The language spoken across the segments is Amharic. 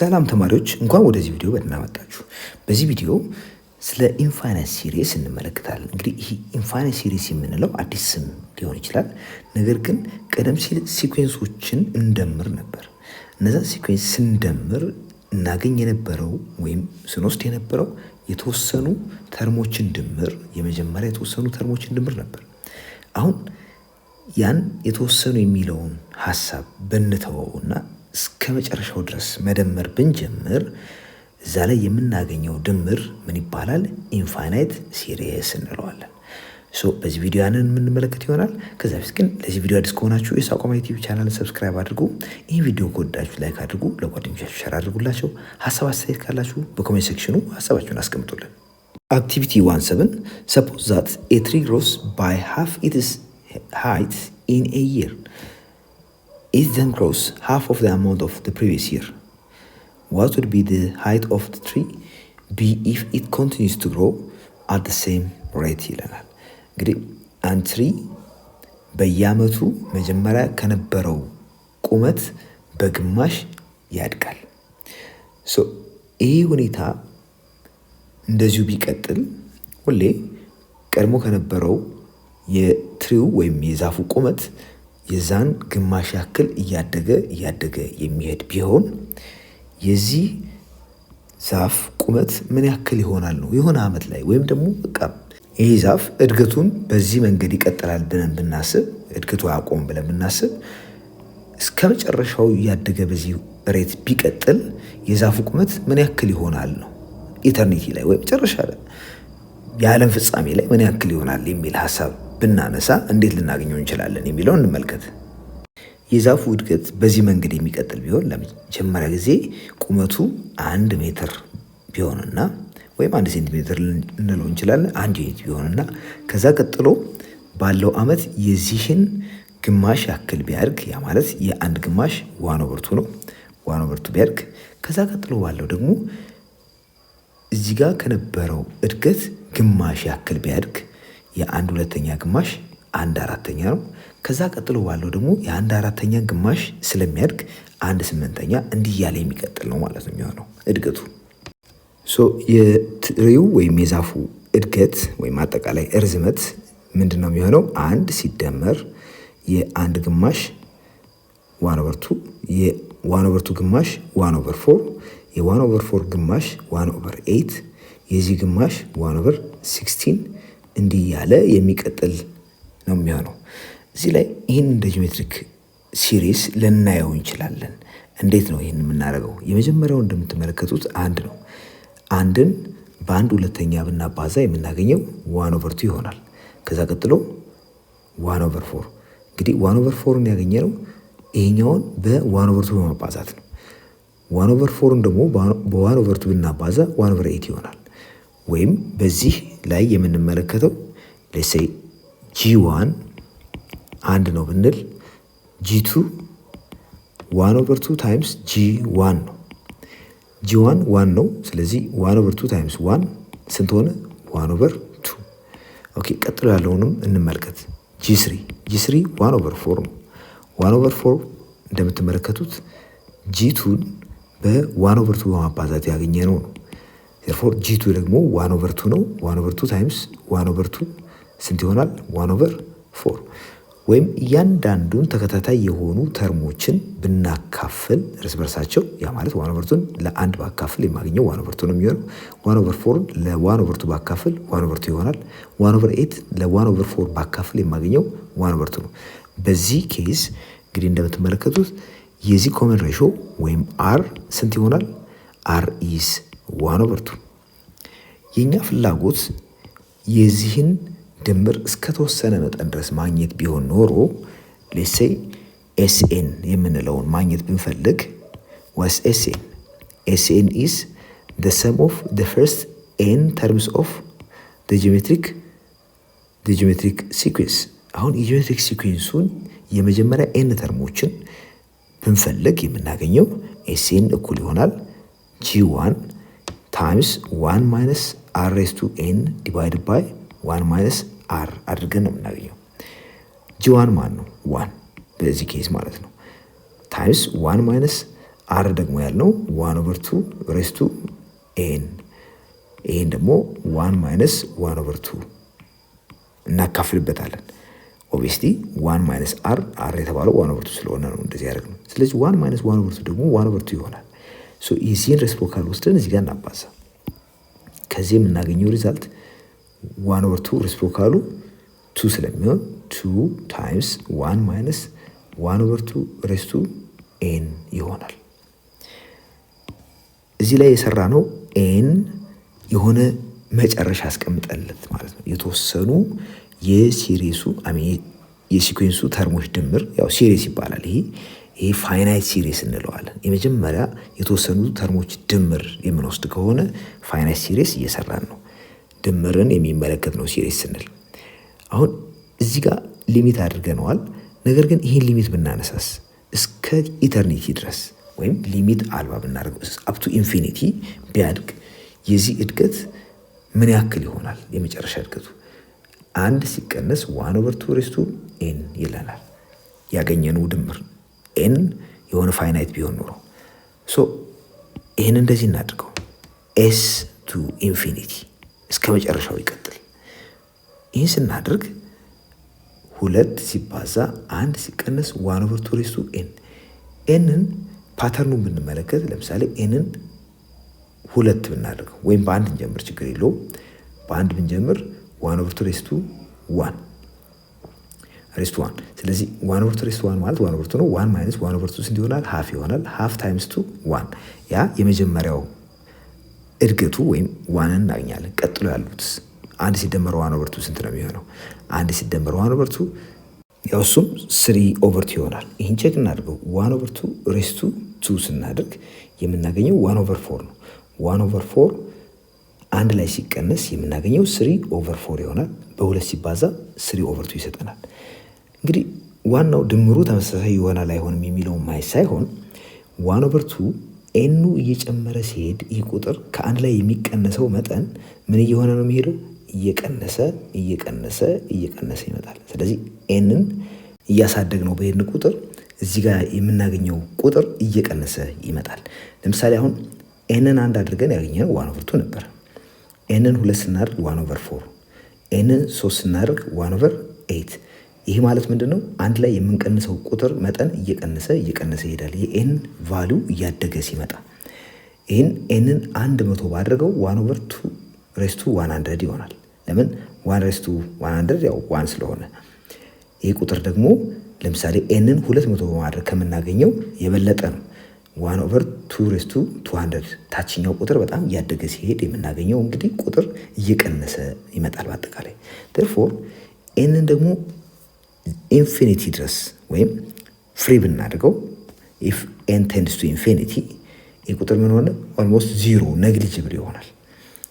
ሰላም ተማሪዎች እንኳን ወደዚህ ቪዲዮ በደህና መጣችሁ። በዚህ ቪዲዮ ስለ ኢንፋይናይት ሲሪስ እንመለከታለን። እንግዲህ ይህ ኢንፋይናይት ሲሪስ የምንለው አዲስ ስም ሊሆን ይችላል። ነገር ግን ቀደም ሲል ሲኩዌንሶችን እንደምር ነበር። እነዛ ሲኩዌንስ ስንደምር እናገኝ የነበረው ወይም ስንወስድ የነበረው የተወሰኑ ተርሞችን ድምር፣ የመጀመሪያ የተወሰኑ ተርሞችን ድምር ነበር። አሁን ያን የተወሰኑ የሚለውን ሐሳብ ብንተወውና እስከ መጨረሻው ድረስ መደመር ብንጀምር እዛ ላይ የምናገኘው ድምር ምን ይባላል? ኢንፋይናይት ሲሪስ እንለዋለን። በዚህ ቪዲዮ ያንን የምንመለከት ይሆናል። ከዛ በፊት ግን ለዚህ ቪዲዮ አዲስ ከሆናችሁ የሳቋማ ዩቲዩብ ቻናልን ሰብስክራይብ አድርጉ። ይህ ቪዲዮ ከወዳችሁ ላይክ አድርጉ፣ ለጓደኞቻችሁ ሸር አድርጉላቸው። ሀሳብ አስተያየት ካላችሁ በኮሜንት ሴክሽኑ ሀሳባችሁን አስቀምጡልን። አክቲቪቲ 1.7 suppose that a tree grows by half its height in a year. It then grows half of the amount of the previous year. What would be the height of the tree be if it continues to grow at the same rate ይለናል። እንግዲህ አንድ ትሪ በየአመቱ መጀመሪያ ከነበረው ቁመት በግማሽ ያድጋል። ይህ ሁኔታ እንደዚሁ ቢቀጥል ሁሌ ቀድሞ ከነበረው የትሪው ወይም የዛፉ ቁመት የዛን ግማሽ ያክል እያደገ የሚሄድ ቢሆን የዚህ ዛፍ ቁመት ምን ያክል ይሆናል ነው። የሆነ አመት ላይ ወይም ደግሞ በቃ ይህ ዛፍ እድገቱን በዚህ መንገድ ይቀጥላል ብለን ብናስብ፣ እድገቱ አያቆም ብለን ብናስብ፣ እስከ መጨረሻው እያደገ በዚህ ሬት ቢቀጥል የዛፉ ቁመት ምን ያክል ይሆናል ነው። ኢተርኒቲ ላይ ወይም መጨረሻ ላይ የዓለም ፍጻሜ ላይ ምን ያክል ይሆናል የሚል ሀሳብ ብናነሳ እንዴት ልናገኘው እንችላለን የሚለውን እንመልከት። የዛፉ እድገት በዚህ መንገድ የሚቀጥል ቢሆን ለመጀመሪያ ጊዜ ቁመቱ 1 ሜትር ቢሆንና ወይም 1 ሴንቲሜትር ልንለው እንችላለን። 1 ዩኒት ቢሆንና ከዛ ቀጥሎ ባለው አመት የዚህን ግማሽ ያክል ቢያድግ፣ ያ ማለት የአንድ ግማሽ 1/2 ነው። 1/2 ቢያድግ ከዛ ቀጥሎ ባለው ደግሞ እዚህ ጋር ከነበረው እድገት ግማሽ ያክል ቢያድግ የ1/2 ግማሽ 1/4 ነው። ከዛ ቀጥሎ ባለው ደግሞ የ1/4 ግማሽ ስለሚያድግ 1/8 እንዲህ እያለ የሚቀጥል ነው ማለት ነው የሚሆነው እድገቱ። የትሪው ወይም የዛፉ እድገት ወይም አጠቃላይ እርዝመት ምንድነው የሚሆነው? 1 ሲደመር የ1 ግማሽ 1/2፣ የ1/2 ግማሽ 1/4፣ የ1/4 ግማሽ 1/8፣ የዚህ ግማሽ 1/16 እንዲህ ያለ የሚቀጥል ነው የሚሆነው። እዚህ ላይ ይህን እንደ ጂኦሜትሪክ ሲሪስ ልናየው እንችላለን። እንዴት ነው ይህን የምናደርገው? የመጀመሪያው እንደምትመለከቱት 1 ነው። 1ን በ1/2 ብናባዛ የምናገኘው 1/2 ይሆናል። ከዛ ቀጥሎ 1/4። እንግዲህ 1/4ን ያገኘነው ይሄኛውን በ1/2 በማባዛት ነው። 1/4ን ደግሞ በ1/2 ብናባዛ 1/8 ይሆናል። ወይም በዚህ ላይ የምንመለከተው ለሴ G1 1 ነው ብንል G2 1/2 ታይምስ G1 ነው። G1 1 ነው። ስለዚህ 1/2 ታይምስ 1 ስንት ሆነ? 1/2። ኦኬ፣ ቀጥሎ ያለውንም እንመልከት። G3 1/4 ነው። 1/4 እንደምትመለከቱት G2ን በ1/2 በማባዛት ያገኘነው ነው። therefore G2 ደግሞ 1/2 ነው። 1/2 ታይምስ 1/2 ስንት ይሆናል? 1/4። ወይም እያንዳንዱን ተከታታይ የሆኑ ተርሞችን ብናካፍል እርስ በርሳቸው፣ ያ ማለት 1/2ን ለ1 ባካፍል የማገኘው 1/2 ነው የሚሆነው። 1/4ን ለ1/2 ባካፍል 1/2 ይሆናል። 1/8 ለ1/4 ባካፍል የማገኘው 1/2 ነው። በዚህ ኬዝ እንግዲህ እንደምትመለከቱት የዚህ ኮመን ሬሾ ወይም R ስንት ይሆናል? R is 1/2። የኛ ፍላጎት የዚህን ድምር እስከተወሰነ መጠን ድረስ ማግኘት ቢሆን ኖሮ ሌትስ ሴይ SN የምንለውን ማግኘት ብንፈልግ was SN is the sum of the first n terms of the geometric sequence። አሁን የጂኦሜትሪክ ሲኩዌንሱን የመጀመሪያ n ተርሞችን ብንፈልግ የምናገኘው SN እኩል ይሆናል G1 ታይምስ 1 ማይነስ R raised to n divided by 1 ማይነስ R አድርገን ነው የምናገኘው። G1 ማን ነው? 1 በዚህ ኬዝ ማለት ነው። ታይምስ 1 ማይነስ አር ደግሞ ያልነው 1/2 ሬስ ቱ ኤን፣ ይሄን ደግሞ 1 ማይነስ 1/2 እናካፍልበታለን። ኦብቪየስሊ 1 ማይነስ አር የተባለው 1/2 ስለሆነ ነው እንደዚህ ያደርግነው። ስለዚህ 1 ማይነስ 1/2 ደግሞ 1/2 ይሆናል። ሶ የዚህን ሬሲፕሮካል ወስደን እዚህ ጋር እናባዛ። ከዚህ የምናገኘው ሪዛልት 1/2 ሬሲፕሮካሉ 2 ስለሚሆን 2 ታይምስ 1 ማይነስ 1/2 ሬስ ቱ ኤን ይሆናል። እዚህ ላይ የሰራ ነው ኤን የሆነ መጨረሻ አስቀምጠለት ማለት ነው። የተወሰኑ የሲሪሱ የሲኩዌንሱ ተርሞች ድምር ያው ሲሪስ ይባላል። ይሄ ፋይናይት ሲሪስ እንለዋለን። የመጀመሪያ የተወሰኑ ተርሞች ድምር የምንወስድ ከሆነ ፋይናይት ሲሪስ እየሰራን ነው። ድምርን የሚመለከት ነው ሲሪስ ስንል። አሁን እዚህ ጋር ሊሚት አድርገነዋል። ነገር ግን ይህን ሊሚት ብናነሳስ እስከ ኢተርኒቲ ድረስ ወይም ሊሚት አልባ ብናደርገው አፕቱ ኢንፊኒቲ ቢያድግ የዚህ እድገት ምን ያክል ይሆናል? የመጨረሻ እድገቱ 1 ሲቀነስ 1/2 ሬስ ቱ ኤን ይለናል። ያገኘነው ድምር ኤን የሆነ ፋይናይት ቢሆን ኖሮ ይህን እንደዚህ እናድርገው። ኤስ ቱ ኢንፊኒቲ እስከ መጨረሻው ይቀጥል። ይህን ስናደርግ 2 ሲባዛ 1 ሲቀነስ 1/2 ሬስ ቱ ኤን። ኤንን ፓተርኑን ብንመለከት ለምሳሌ ኤንን 2 ብናደርገው ወይም በአንድ እንጀምር፣ ችግር የለውም። በአንድ ብንጀምር 1/2 ሬስ ቱ 1 ሬስ ቱ 1። ስለዚህ 1/2 ሬስ ቱ 1 ማለት 1/2 ነው። 1 ማይነስ 1/2 ስንት ይሆናል? ሃፍ ይሆናል። ሃፍ ታይምስ ቱ 1 ያ የመጀመሪያው እድገቱ ወይም 1 እናገኛለን። ቀጥሎ ያሉት 1 ሲደመር 1/2 ስንት ነው የሚሆነው? 1 ሲደመር 1/2 ያው እሱም 3/2 ይሆናል። ይህን ቼክ እናድርገው። 1/2 ሬስ ቱ 2 ስናደርግ የምናገኘው 1/4 ነው። 1/4 አንድ ላይ ሲቀነስ የምናገኘው 3/4 ይሆናል። በ2 ሲባዛ 3/2 ይሰጠናል። እንግዲህ ዋናው ድምሩ ተመሳሳይ ይሆናል አይሆንም የሚለው ማየት ሳይሆን 1/2 ኤኑ እየጨመረ ሲሄድ ይህ ቁጥር ከአንድ ላይ የሚቀነሰው መጠን ምን እየሆነ ነው የሚሄደው? እየቀነሰ እየቀነሰ እየቀነሰ ይመጣል። ስለዚህ ኤንን እያሳደግነው በሄድን ቁጥር እዚህ ጋር የምናገኘው ቁጥር እየቀነሰ ይመጣል። ለምሳሌ አሁን ኤንን 1 አድርገን ያገኘነው 1/2 ነበር። ኤንን 2 ስናደርግ 1/4፣ ኤንን 3 ስናደርግ 1/8። ይህ ማለት ምንድነው? አንድ ላይ የምንቀንሰው ቁጥር መጠን እየቀነሰ እየቀነሰ ይሄዳል። የኤን ቫልዩ እያደገ ሲመጣ ይህን ኤንን 100 ባድርገው 1/2 ሬስ ቱ 100 ይሆናል። ለምን 1 ሬስ ቱ 100 ያው 1 ስለሆነ። ይህ ቁጥር ደግሞ ለምሳሌ ኤንን 200 በማድረግ ከምናገኘው የበለጠ ነው። 1/2 ሬስ ቱ 200 ታችኛው ቁጥር በጣም እያደገ ሲሄድ የምናገኘው እንግዲህ ቁጥር እየቀነሰ ይመጣል በአጠቃላይ። therefore ኤንን ደግሞ ኢንፊኒቲ ድረስ ወይም ፍሪ ብናደርገው if n tends to infinity ይህ ቁጥር ምን ሆነ? almost 0 negligible ይሆናል።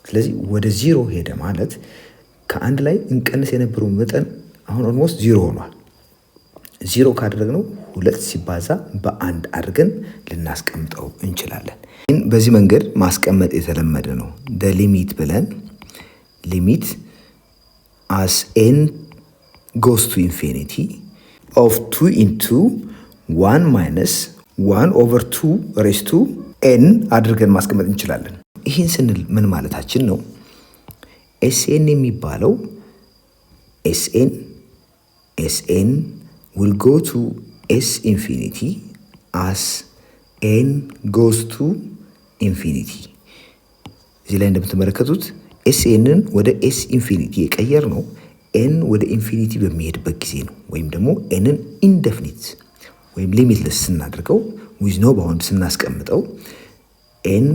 ስለዚህ ወደ 0 ሄደ ማለት ከአንድ ላይ እንቀንስ የነበረው መጠን አሁን almost 0 ሆኗል። 0 ካደረግነው 2 ሲባዛ በ1 አድርገን ልናስቀምጠው እንችላለን። በዚህ መንገድ ማስቀመጥ የተለመደ ነው። the limit ብለን limit as n goes to infinity of 2 into 1 minus 1/2 raised to n አድርገን ማስቀመጥ እንችላለን። ይህን ስንል ምን ማለታችን ነው? ኤስኤን የሚባለው ኤስኤን will go to s infinity as n goes to infinity። እዚህ ላይ እንደምትመለከቱት ኤስኤንን ወደ ኤስ ኢንፊኒቲ የቀየር ነው ኤን ወደ ኢንፊኒቲ በሚሄድበት ጊዜ ነው። ወይም ደግሞ ኤንን ኢንደፊኒት ወይም ሊሚትለስ ስናደርገው ዊዝ ኖ ባውንድ ስናስቀምጠው ኤን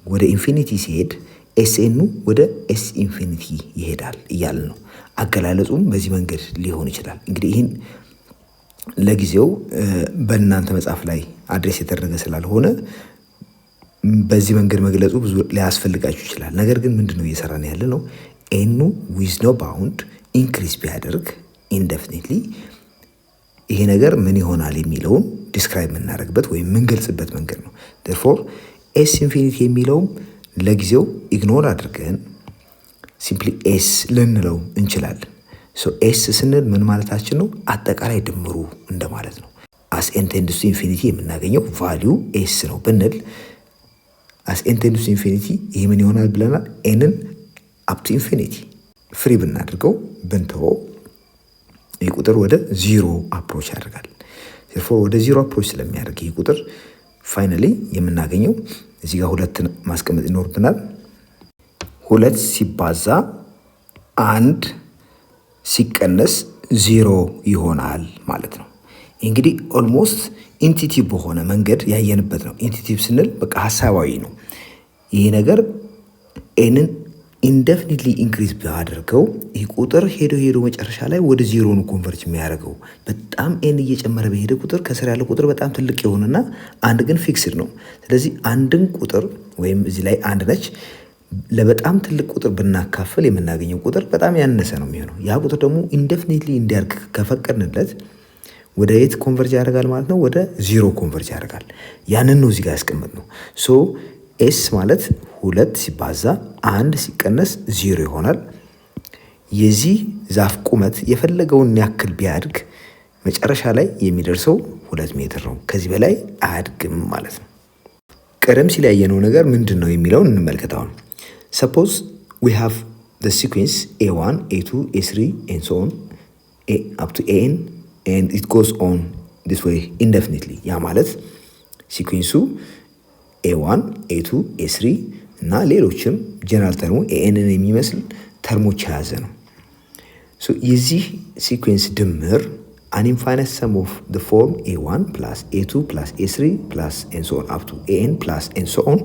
ወደ ኢንፊኒቲ ሲሄድ ኤስኤኑ ወደ ኤስ ኢንፊኒቲ ይሄዳል እያልን ነው። አገላለጹም በዚህ መንገድ ሊሆን ይችላል። እንግዲህ ይህን ለጊዜው በእናንተ መጽሐፍ ላይ አድሬስ የተደረገ ስላልሆነ በዚህ መንገድ መግለጹ ብዙ ሊያስፈልጋችሁ ይችላል። ነገር ግን ምንድነው እየሰራን ያለ ነው? ኤኑ ዊዝ ኖ ባውንድ ኢንክሪዝ ቢያደርግ ኢንዴፊኒትሊ ይሄ ነገር ምን ይሆናል የሚለውን ዲስክራይብ የምናደርግበት ወይም የምንገልጽበት መንገድ ነው። therefore ኤስ ኢንፊኒቲ የሚለውም ለጊዜው ኢግኖር አድርገን ሲምፕሊ ኤስ ልንለው እንችላለን። ኤስ ስንል ምን ማለታችን ነው? አጠቃላይ ድምሩ እንደማለት ነው። አስ ኤን ቴንድስ ቱ ኢንፊኒቲ የምናገኘው ቫሊዩ ኤስ ነው ብንል አስ ኤን ቴንድስ ቱ ኢንፊኒቲ ይህ ምን ይሆናል ብለናል? ኤንን አፕ ቱ ኢንፊኒቲ ፍሪ ብናድርገው ብንተወው ይህ ቁጥር ወደ ዚሮ አፕሮች ያደርጋል። ዜርፎር ወደ ዚሮ አፕሮች ስለሚያደርግ ይህ ቁጥር ፋይናሊ የምናገኘው እዚህ ጋር ሁለትን ማስቀመጥ ይኖርብናል። 2 ሲባዛ 1 ሲቀነስ 0 ይሆናል ማለት ነው። እንግዲህ ኦልሞስት ኢንቲቲቭ በሆነ መንገድ ያየንበት ነው። ኢንቲቲቭ ስንል በቃ ሀሳባዊ ነው። ይህ ነገር ኤንን ኢንደፊኒትሊ ኢንክሪዝ ቢያደርገው ይህ ቁጥር ሄዶ መጨረሻ ላይ ወደ ዚሮ ነው ኮንቨርጅ የሚያደርገው። በጣም ኤን እየጨመረ በሄደ ቁጥር ከስር ያለው ቁጥር በጣም ትልቅ የሆነና አንድ ግን ፊክስድ ነው። ስለዚህ አንድን ቁጥር ወይም እዚህ ላይ አንድ ነች ለበጣም ትልቅ ቁጥር ብናካፍል የምናገኘው ቁጥር በጣም ያነሰ ነው የሚሆነው። ያ ቁጥር ደግሞ ኢንደፊኒትሊ እንዲያድግ ከፈቀድንለት ወደ የት ኮንቨርጅ ያደርጋል ማለት ነው? ወደ ዚሮ ኮንቨርጅ ያደርጋል። ያንን ነው እዚህ ጋር ያስቀመጥነው። ሶ ኤስ ማለት 2 ሲባዛ 1 ሲቀነስ 0 ይሆናል። የዚህ ዛፍ ቁመት የፈለገውን ያክል ቢያድግ መጨረሻ ላይ የሚደርሰው 2 ሜትር ነው። ከዚህ በላይ አያድግም ማለት ነው። ቀደም ሲል ያየነው ነገር ምንድን ነው የሚለውን እንመልከት። አሁን ሰፖዝ ዊ ሃቭ the sequence a1 a2 a3 and so on up to an and it goes on this way indefinitely። ያ ማለት ሲኩዌንሱ a1 a2 a3 እና ሌሎችም ጀነራል ተርሙ ኤንን የሚመስል ተርሞች የያዘ ነው። ሶ የዚህ ሲኩዌንስ ድምር an infinite sum of the form a1 plus a2 plus a3 plus and so on up to an plus and so on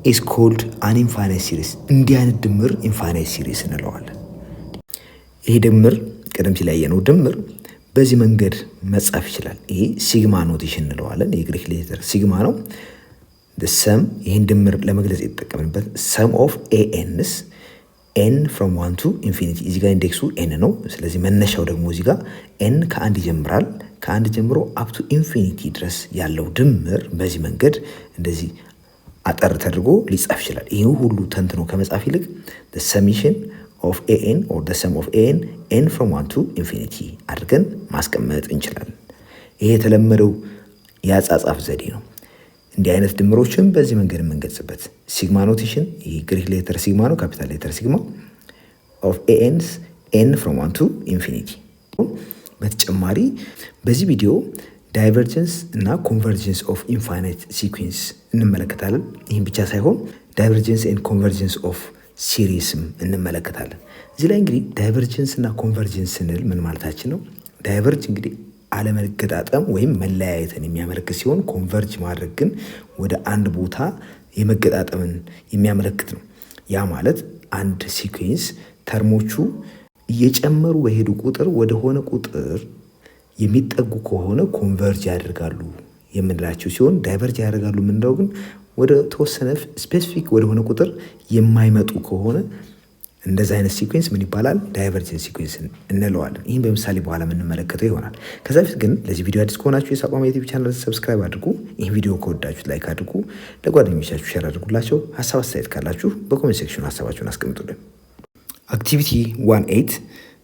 is called an infinite series። እንዲህ አይነት ድምር ኢንፋይናይት ሲሪስ እንለዋለን። ይሄ ድምር ቀደም ሲል ያየነው ድምር በዚህ መንገድ መጻፍ ይችላል። ይሄ ሲግማ ኖቴሽን እንለዋለን። የግሪክ ሌተር ሲግማ ነው። ሰም ይህን ድምር ለመግለጽ የተጠቀምንበት ሰም ኦፍ ኤንስ ኤን ፍሮም 1 ቱ ኢንፊኒቲ። እዚህ ጋር ኢንዴክሱ ኤን ነው። ስለዚህ መነሻው ደግሞ እዚህ ጋር ኤን ከአንድ ይጀምራል። ከአንድ ጀምሮ አፕቱ ኢንፊኒቲ ድረስ ያለው ድምር በዚህ መንገድ እንደዚህ አጠር ተደርጎ ሊጻፍ ይችላል። ይህ ሁሉ ተንትኖ ከመጻፍ ይልቅ ሰሚሽን ኦፍ ኤን ኦር ሰም ኦፍ ኤን ፍሮም 1 ቱ ኢንፊኒቲ አድርገን ማስቀመጥ እንችላለን። ይሄ የተለመደው የአጻጻፍ ዘዴ ነው። እንዲህ አይነት ድምሮችን በዚህ መንገድ የምንገልጽበት ሲግማ ኖቴሽን፣ ይህ ግሪክ ሌተር ሲግማ ነው፣ ካፒታል ሌተር ሲግማ ኦፍ ኤንስ ኤን ፍሮም 1 ቱ ኢንፊኒቲ። በተጨማሪ በዚህ ቪዲዮ ዳይቨርጀንስ እና ኮንቨርጀንስ ኦፍ ኢንፋይናይት ሲኩዌንስ እንመለከታለን። ይህም ብቻ ሳይሆን ዳይቨርጀንስ ኤንድ ኮንቨርጀንስ ኦፍ ሲሪስም እንመለከታለን። እዚህ ላይ እንግዲህ ዳይቨርጀንስ እና ኮንቨርጀንስ ስንል ምን ማለታችን ነው? ዳይቨርጅ እንግዲህ አለመገጣጠም ወይም መለያየትን የሚያመለክት ሲሆን ኮንቨርጅ ማድረግ ግን ወደ አንድ ቦታ የመገጣጠምን የሚያመለክት ነው። ያ ማለት አንድ ሲኩዌንስ ተርሞቹ እየጨመሩ በሄዱ ቁጥር ወደሆነ ቁጥር የሚጠጉ ከሆነ ኮንቨርጅ ያደርጋሉ የምንላቸው ሲሆን ዳይቨርጅ ያደርጋሉ የምንለው ግን ወደ ተወሰነ ስፔሲፊክ ወደሆነ ቁጥር የማይመጡ ከሆነ እንደዚህ አይነት ሲኩዌንስ ምን ይባላል? ዳይቨርጀንት ሲኩዌንስ እንለዋለን። ይህም በምሳሌ በኋላ የምንመለከተው ይሆናል። ከዛ በፊት ግን ለዚህ ቪዲዮ አዲስ ከሆናችሁ የሳቋማ ዩቲዩብ ቻናል ሰብስክራይብ አድርጉ። ይህን ቪዲዮ ከወዳችሁት ላይክ አድርጉ። ለጓደኞቻችሁ ሼር አድርጉላቸው። ሀሳብ አስተያየት ካላችሁ በኮሜንት ሴክሽን ሀሳባችሁን አስቀምጡልን። አክቲቪቲ 1.8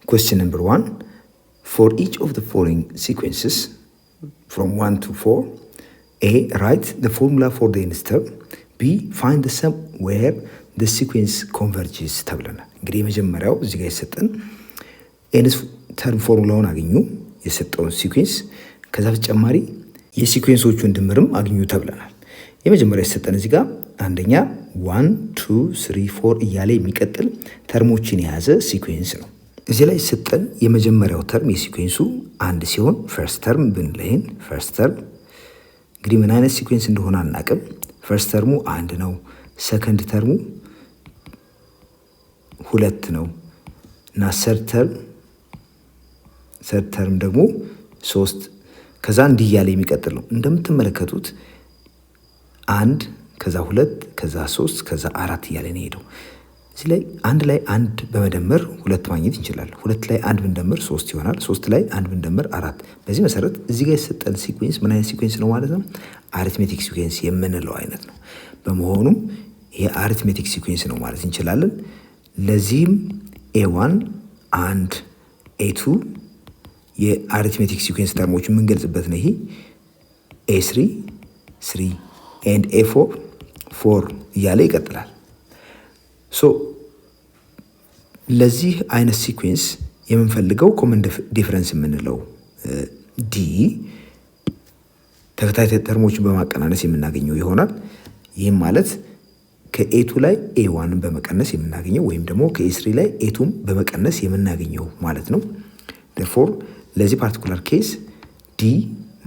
question number 1 for each of the following sequences from 1 to 4 A. Write the formula for the nth term. B. Find the sum where the sequence converges ተብለናል። እንግዲህ የመጀመሪያው እዚህ ጋር የሰጠን ኤንስ ተርም ፎርሙላውን አግኙ የሰጠውን ሲኩዌንስ፣ ከዛ በተጨማሪ የሲኩዌንሶቹን ድምርም አግኙ ተብለናል። የመጀመሪያው የሰጠን እዚህ ጋር አንደኛ 1 2 3 4 እያለ የሚቀጥል ተርሞችን የያዘ ሲኩዌንስ ነው። እዚህ ላይ የሰጠን የመጀመሪያው ተርም የሲኩዌንሱ አንድ ሲሆን ፈርስት ተርም ብንለይን ፈርስት ተርም እንግዲህ ምን አይነት ሲኩዌንስ እንደሆነ አናቅም። ፈርስት ተርሙ አንድ ነው። ሰከንድ ተርሙ 2 ነው እና ሰርድ ተርም ደግሞ 3 ከዛ እንዲህ እያለ የሚቀጥል ነው። እንደምትመለከቱት 1 ከዛ 2 ከዛ 3 ከዛ 4 እያለ ነው ሄደው። እዚህ ላይ አንድ ላይ አንድ በመደመር 2 ማግኘት እንችላለን። 2 ላይ 1 ብንደምር 3 ይሆናል። 3 ላይ 1 ብንደምር 4። በዚህ መሰረት እዚህ ጋር የሰጠን ሲኩዌንስ ምን አይነት ሲኩዌንስ ነው ማለት ነው? አሪትሜቲክ ሲኩዌንስ የምንለው አይነት ነው። በመሆኑም ይሄ አሪትሜቲክ ሲኩዌንስ ነው ማለት እንችላለን። ለዚህም ኤ1 1 ኤ2 የአሪትሜቲክ ሲኩዌንስ ተርሞች የምንገልጽበት ነው። ይሄ A3 3 ኤንድ A4 4 እያለ ይቀጥላል። ሶ ለዚህ አይነት ሲኩዌንስ የምንፈልገው ኮመን ዲፈረንስ የምንለው ዲ ተከታታይ ተርሞችን በማቀናነስ የምናገኘው ይሆናል። ይህም ማለት ከኤቱ ላይ ኤዋንን በመቀነስ የምናገኘው ወይም ደግሞ ከኤስሪ ላይ ኤቱን በመቀነስ የምናገኘው ማለት ነው። ዴርፎር ለዚህ ፓርቲኩላር ኬስ ዲ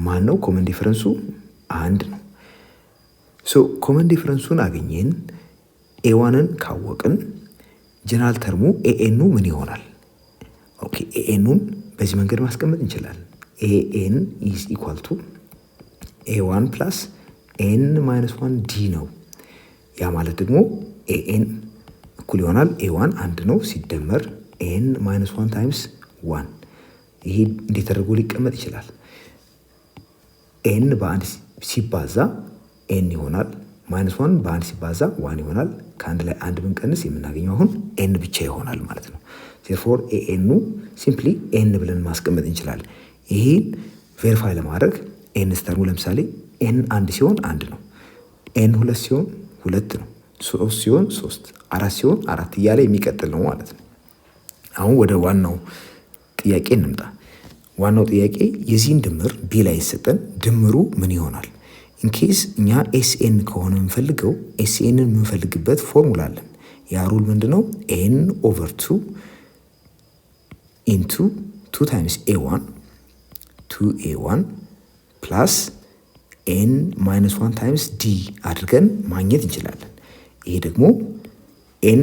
ማን ነው? ኮመን ዲፈረንሱ አንድ ነው። ሶ ኮመን ዲፈረንሱን አገኘን። ኤዋንን ካወቅን ጀነራል ተርሙ ኤኤኑ ምን ይሆናል? ኦኬ ኤኤኑን በዚህ መንገድ ማስቀመጥ እንችላለን። ኤኤን ኢዝ ኢኳል ቱ ኤዋን ፕላስ ኤን ማይነስ ዋን ዲ ነው። ያ ማለት ደግሞ ኤኤን እኩል ይሆናል ኤዋን አንድ ነው ሲደመር ኤን ማይነስ ዋን ታይምስ ዋን። ይሄ እንዴት ተደርጎ ሊቀመጥ ይችላል? ኤን በአንድ ሲባዛ ኤን ይሆናል። ማይነስ ዋን በአንድ ሲባዛ ዋን ይሆናል። ከአንድ ላይ አንድ ብንቀንስ የምናገኘው አሁን ኤን ብቻ ይሆናል ማለት ነው። ዜርፎር ኤኤኑ ሲምፕሊ ኤን ብለን ማስቀመጥ እንችላለን። ይሄን ቬሪፋይ ለማድረግ ኤን ስተርሙ ለምሳሌ ኤን አንድ ሲሆን አንድ ነው፣ ኤን ሁለት ሲሆን ሁለት ነው፣ ሶስት ሲሆን ሶስት፣ አራት ሲሆን አራት እያለ የሚቀጥል ነው ማለት ነው። አሁን ወደ ዋናው ጥያቄ እንምጣ። ዋናው ጥያቄ የዚህን ድምር ቢ ላይ ይሰጠን ድምሩ ምን ይሆናል? ኢንኬስ እኛ ኤስኤን ከሆነ የምንፈልገው ኤስኤንን የምንፈልግበት ፎርሙላ አለን። ያ ሩል ምንድነው? ኤን ኦቨር ቱ ኢንቱ ቱ ታይምስ ኤዋን ቱ ኤዋን ፕላስ ኤን ማይነስ ዋን ታይምስ ዲ አድርገን ማግኘት እንችላለን። ይሄ ደግሞ ኤን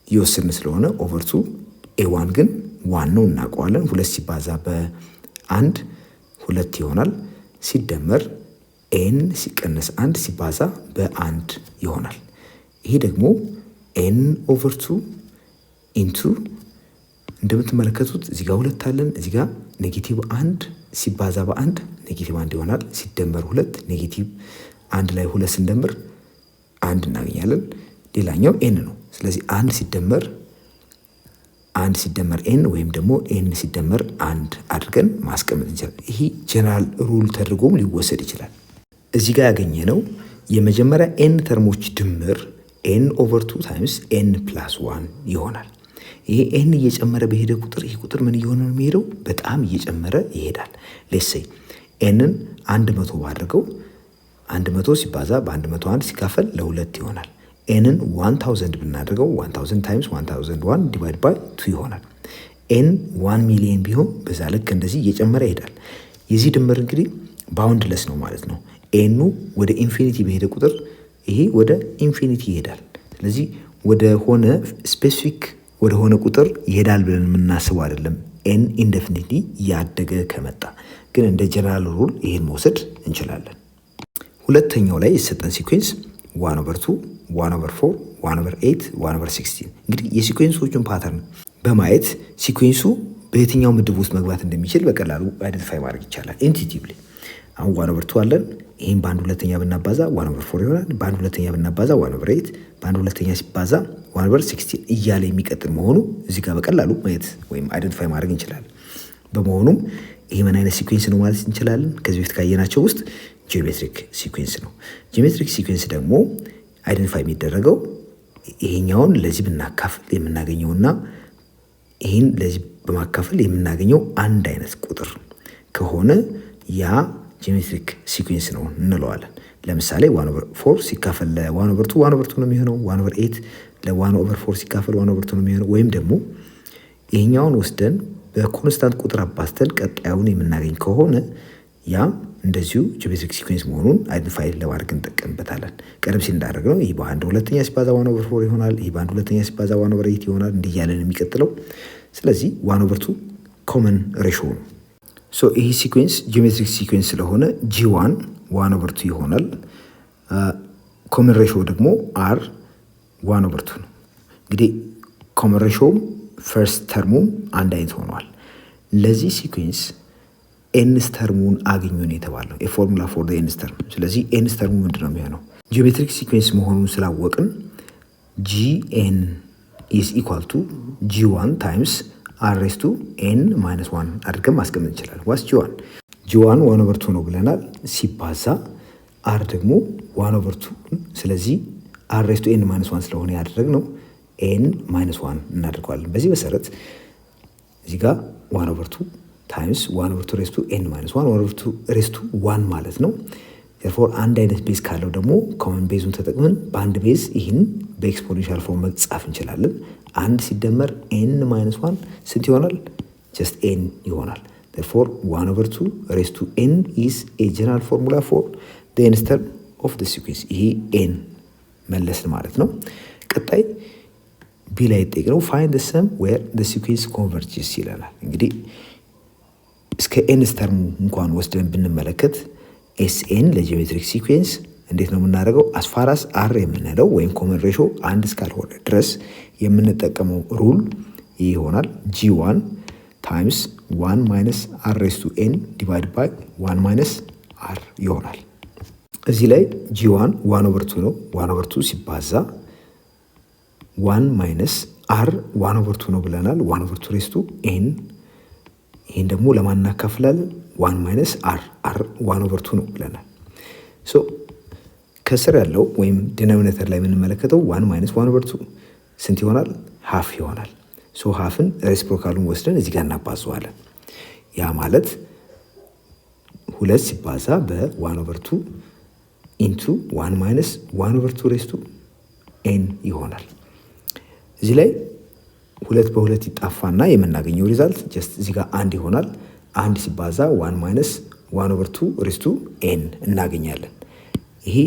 እየወሰድን ስለሆነ ኦቨር ቱ ኤዋን ግን ዋን ነው እናውቀዋለን። ሁለት ሲባዛ በአንድ ሁለት ይሆናል። ሲደመር ኤን ሲቀነስ አንድ ሲባዛ በአንድ ይሆናል። ይሄ ደግሞ ኤን ኦቨር ቱ ኢንቱ እንደምትመለከቱት እዚህ ጋር ሁለት አለን። እዚህ ጋር ኔጌቲቭ አንድ ሲባዛ በአንድ ኔጌቲቭ አንድ ይሆናል። ሲደመር ሁለት ኔጌቲቭ አንድ ላይ ሁለት ስንደምር አንድ እናገኛለን። ሌላኛው ኤን ነው። ስለዚህ አንድ ሲደመር ኤን ወይም ደግሞ ኤን ሲደመር አንድ አድርገን ማስቀመጥ እንችላለን። ይሄ ጀነራል ሩል ተደርጎም ሊወሰድ ይችላል። እዚህ ጋር ያገኘነው የመጀመሪያ ኤን ተርሞች ድምር ኤን ኦቨር ቱ ታይምስ ኤን ፕላስ ዋን ይሆናል። ይሄ ኤን እየጨመረ በሄደ ቁጥር ይሄ ቁጥር ምን እየሆነ ነው የሚሄደው? በጣም እየጨመረ ይሄዳል። ሌትሴይ ኤንን 100 ባድርገው 100 ሲባዛ በ101 ሲካፈል ለሁለት ይሆናል። ኤንን 1000 ብናደርገው 1000 ታይምስ 1001 ዲቫይድ ባይ 2 ይሆናል። ኤን 1 ሚሊዮን ቢሆን በዛ ልክ እንደዚህ እየጨመረ ይሄዳል። የዚህ ድምር እንግዲህ ባውንድለስ ነው ማለት ነው። ኤኑ ወደ ኢንፊኒቲ በሄደ ቁጥር ይሄ ወደ ኢንፊኒቲ ይሄዳል። ስለዚህ ወደ ሆነ ስፔሲፊክ ወደ ሆነ ቁጥር ይሄዳል ብለን የምናስበው አይደለም። ኤን ኢንዴፊኒትሊ እያደገ ከመጣ ግን እንደ ጀነራል ሩል ይሄን መውሰድ እንችላለን። ሁለተኛው ላይ የሰጠን ሲኩዌንስ 1/2 1/4 1/8 1/16 እንግዲህ የሲኩዌንሶቹን ፓተርን በማየት ሲኩዌንሱ በየትኛው ምድብ ውስጥ መግባት እንደሚችል በቀላሉ አይደንቲፋይ ማድረግ ይቻላል ኢንቲቲቭሊ። አሁን 1/2 አለን። ይሄን በአንድ ሁለተኛ ብናባዛ 1/4 ይሆናል። በአንድ ሁለተኛ ብናባዛ 1/8 በአንድ ሁለተኛ ሲባዛ 1/16 እያለ የሚቀጥል መሆኑ እዚህ ጋር በቀላሉ ማየት ወይም አይደንቲፋይ ማድረግ እንችላለን። በመሆኑም ይሄ ምን አይነት ሲኩዌንስ ነው ማለት እንችላለን? ከዚህ በፊት ካየናቸው ውስጥ ጂኦሜትሪክ ሲኩዌንስ ነው። ጂኦሜትሪክ ሲኩዌንስ ደግሞ አይደንቲፋይ የሚደረገው ይሄኛውን ለዚህ ብናካፍል የምናገኘውና ይሄን ለዚህ በማካፈል የምናገኘው አንድ አይነት ቁጥር ከሆነ ያ ጂኦሜትሪክ ሲኩዌንስ ነው እንለዋለን። ለምሳሌ 1/4 ሲካፈል ለ1/2 1/2 ነው የሚሆነው። 1/8 ለ1/4 ሲካፈል 1/2 ነው የሚሆነው። ወይም ደግሞ ይሄኛውን ወስደን በኮንስታንት ቁጥር አባዝተን ቀጣዩን የምናገኝ ከሆነ ያ እንደዚሁ ጂኦሜትሪክ ሲኩዌንስ መሆኑን አይደንቲፋይ ለማድረግ እንጠቀምበታለን። ቀደም ሲል እንዳደረግነው ይህ በአንድ ሁለተኛ ሲባዛ 1/4 ይሆናል። ይህ በአንድ ሁለተኛ ሲባዛ 1/8 ይሆናል። እንዲህ እያለን የሚቀጥለው። ስለዚህ 1/2 ኮመን ሬሾ ነው። ሶ ይህ ሲኩዌንስ ጂኦሜትሪክ ሲኩዌንስ ስለሆነ G1 1/2 ይሆናል። ኮመን ሬሾ ደግሞ R 1/2 ነው። እንግዲህ ኮመን ሬሾም ፈርስት ተርሙም አንድ አይነት ሆኗል። ለዚህ ሲኩዌንስ ኤንስ ተርሙን አግኙን የተባለው የፎርሙላ ፎር ዘ ኤንስ ተርም። ስለዚህ ኤንስ ተርሙ ምንድነው የሚሆነው? ጂኦሜትሪክ ሲኩዌንስ መሆኑን ስላወቅን Gn is equal to G1 times R raised to n minus 1 አድርገን ማስቀመጥ እንችላለን። ዋስ G1 ጂ1 1/2 ነው ብለናል ሲባዛ አር ደግሞ 1/2 ስለዚህ አር ሬስ ቱ ኤን ማይነስ 1 ስለሆነ ያደረግነው ኤን ማይነስ 1 እናደርገዋለን። በዚህ መሰረት እዚህ ጋር 1/2 ታይምስ 1/2 ሬስ ቱ ኤን ማይነስ 1 1/2 ሬስ ቱ 1 ማለት ነው። therefore አንድ አይነት ቤዝ ካለው ደግሞ ኮመን ቤዙን ተጠቅመን በአንድ ቤዝ ይህን በኤክስፖኔንሻል ፎርም መጻፍ እንችላለን። አንድ ሲደመር ኤን ማይነስ 1 ስንት ይሆናል? ጀስት ኤን ይሆናል። therefore 1/2 ሬስ ቱ ኤን is a general formula for the nth term of the sequence። ይሄ ኤን መለስን ማለት ነው። ቀጣይ ቢ ላይ ጠይቀው find the sum where the sequence converges ይለናል። እንግዲህ እስከ ኤንስ ተርሙ እንኳን ወስደን ብንመለከት ኤስኤን ለጂኦሜትሪክ ሲኩዌንስ እንዴት ነው የምናደርገው? አስፋራስ አር የምንለው ወይም ኮመን ሬሾ አንድ እስካልሆነ ድረስ የምንጠቀመው ሩል ይህ ይሆናል። ጂ1 ታይምስ 1 ማይነስ አር ሬስ ቱ ኤን ዲቫይድ ባይ 1 ማይነስ አር ይሆናል። እዚህ ላይ ጂ1 1/2 ነው። 1/2 ሲባዛ 1 ማይነስ አር 1/2 ነው ብለናል። 1/2 ሬስ ቱ ኤን ይህን ደግሞ ለማን እናካፍላለን? 1 ማይነስ አር 1/2 ነው ብለናል። ሶ ከስር ያለው ወይም ዲኖሚኔተር ላይ የምንመለከተው 1 ማይነስ 1/2 ስንት ይሆናል? ሃፍ ይሆናል። ሶ ሃፍን ሬሲፕሮካሉን ወስደን እዚህ ጋር እናባዘዋለን። ያ ማለት 2 ሲባዛ በ1/2 ኢንቱ 1 ማይነስ 1/2 ሬስ ቱ ኤን ይሆናል። እዚህ ላይ 2 በ2 ይጣፋና የምናገኘው ሪዛልት ጀስት እዚህ ጋር 1 ይሆናል። 1 ሲባዛ 1 ማይነስ 1/2 ሬስ ቱ ኤን እናገኛለን። ይሄ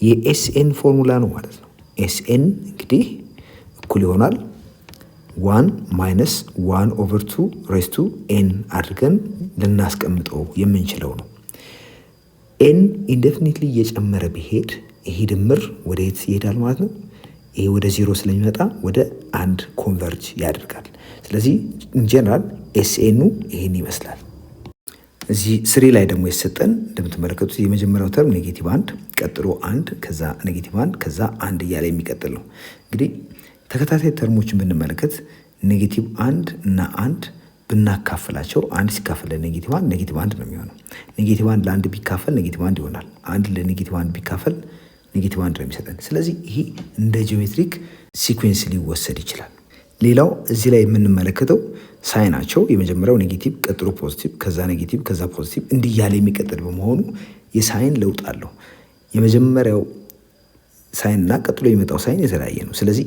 የኤስኤን ፎርሙላ ነው ማለት ነው። ኤስኤን እንግዲህ እኩል ይሆናል 1 ማይነስ 1/2 ሬስ ቱ ኤን አድርገን ልናስቀምጠው የምንችለው ነው። ኤን ኢንዴፊኒትሊ እየጨመረ ቢሄድ ይሄ ድምር ወደ የት ይሄዳል ማለት ነው? ይሄ ወደ 0 ስለሚመጣ ወደ 1 ኮንቨርጅ ያደርጋል። ስለዚህ ኢንጀነራል ኤስኤኑ ይሄን ይመስላል። እዚህ ስሪ ላይ ደግሞ የሰጠን እንደምትመለከቱት የመጀመሪያው ተርም ኔጌቲቭ 1 ቀጥሎ 1 ከዛ ኔጌቲቭ 1 ከዛ 1 እያለ የሚቀጥል ነው። እንግዲህ ተከታታይ ተርሞችን ብንመለከት ኔጌቲቭ 1 እና 1 ብናካፍላቸው 1 ሲካፈል ለኔጌቲቭ 1 ኔጌቲቭ 1 ነው የሚሆነው። ኔጌቲቭ 1 ለ1 ቢካፈል ኔጌቲቭ 1 ይሆናል። 1 ለኔጌቲቭ 1 ቢካፈል ኔጌቲቭ 1 ነው የሚሰጠን። ስለዚህ ይሄ እንደ ጂኦሜትሪክ ሲኩዌንስ ሊወሰድ ይችላል። ሌላው እዚህ ላይ የምንመለከተው ሳይናቸው የመጀመሪያው ኔጌቲቭ ቀጥሎ ፖዚቲቭ ከዛ ኔጌቲቭ ከዛ ፖዚቲቭ እንዲህ ያለ የሚቀጥል በመሆኑ የሳይን ለውጥ አለው። የመጀመሪያው ሳይን እና ቀጥሎ የሚመጣው ሳይን የተለያየ ነው። ስለዚህ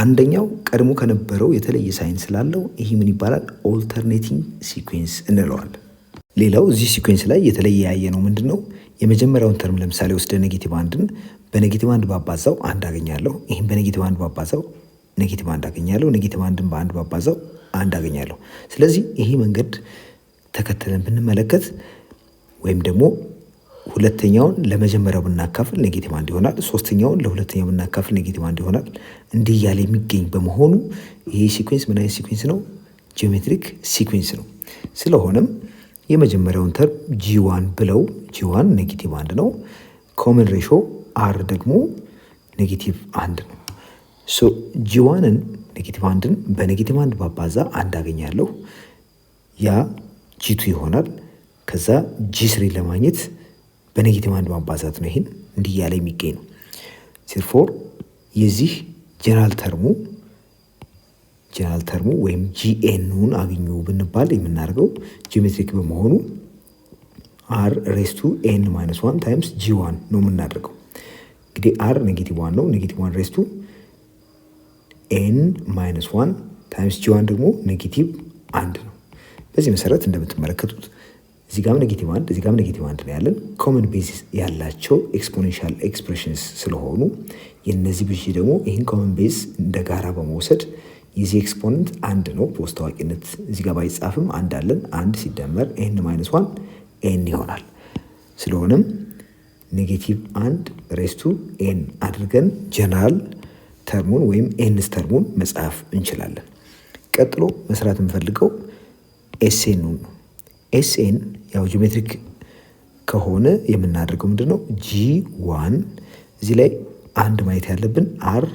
አንደኛው ቀድሞ ከነበረው የተለየ ሳይን ስላለው ይሄ ምን ይባላል? ኦልተርኔቲንግ ሲኩዌንስ እንለዋለን። ሌላው እዚህ ሲኩዌንስ ላይ የተለየ ያየ ነው ምንድን ነው? የመጀመሪያውን ተርም ለምሳሌ ወስደ ኔጌቲቭ 1ን በኔጌቲቭ 1 ባባዛው 1 አገኛለሁ። ይህም በኔጌቲቭ 1 ባባዛው ኔጌቲቭ 1 አገኛለሁ። ኔጌቲቭ 1ን በ1 ባባዛው 1 አገኛለሁ። ስለዚህ ይሄ መንገድ ተከተለን ብንመለከት ወይም ደግሞ ሁለተኛውን ለመጀመሪያው ብናካፍል ኔጌቲቭ 1 ይሆናል። ሶስተኛውን ለሁለተኛው ብናካፍል ኔጌቲቭ 1 ይሆናል። እንዲህ እያለ የሚገኝ በመሆኑ ይሄ ሲኩዌንስ ምን አይነት ሲኩዌንስ ነው? ጂኦሜትሪክ ሲኩዌንስ ነው። ስለሆነም የመጀመሪያውን ተርም ጂ1 ብለው ጂ1 ኔጌቲቭ 1 ነው። ኮመን ሬሾ አር ደግሞ ኔጌቲቭ 1 ነው። ሶ ጂ1ን ኔጌቲቭ 1ን በኔጌቲቭ 1 ባባዛ 1 አገኛለሁ። ያ ጂ2 ይሆናል። ከዛ ጂ3 ለማግኘት በኔጌቲቭ 1 ማባዛት ነው። ይሄን እንዲህ ያለ የሚገኝ ነው። ሴርፎር የዚህ ጀነራል ተርሙ ወይም ጂኤንን አግኙ ብንባል የምናደርገው ጂኦሜትሪክ በመሆኑ አር ሬስ ቱ ኤን ማይነስ 1 ታይምስ ጂ1 ነው የምናደርገው። እንግዲህ አር ኔጌቲቭ 1 ነው። ኔጌቲቭ 1 ሬስ ቱ ኤን ማይነስ 1 ታይምስ ጂ1 ደግሞ ኔጌቲቭ 1 ነው። በዚህ መሰረት እንደምትመለከቱት እዚህ ጋም ኔጌቲቭ 1 እዚህ ጋም ኔጌቲቭ 1 ነው ያለን። ኮመን ቤዚስ ያላቸው ኤክስፖኔንሻል ኤክስፕሬሽንስ ስለሆኑ የነዚህ ብቻ ደግሞ ይህን ኮመን ቤዝ እንደ ጋራ በመውሰድ የዚህ ኤክስፖነንት 1 ነው። በውስጥ ታዋቂነት እዚህ ጋር ባይጻፍም 1 አለን። 1 ሲደመር ኤን ማይነስ 1 ኤን ይሆናል። ስለሆነም ኔጌቲቭ 1 ሬስ ቱ ኤን አድርገን ጀነራል ተርሙን ወይም ኤንስ ተርሙን መጻፍ እንችላለን። ቀጥሎ መስራት የምፈልገው ኤስኤን ነው። ኤስኤን ያው ጂኦሜትሪክ ከሆነ የምናደርገው ምንድነው? ጂ1 እዚህ ላይ አንድ ማየት ያለብን አር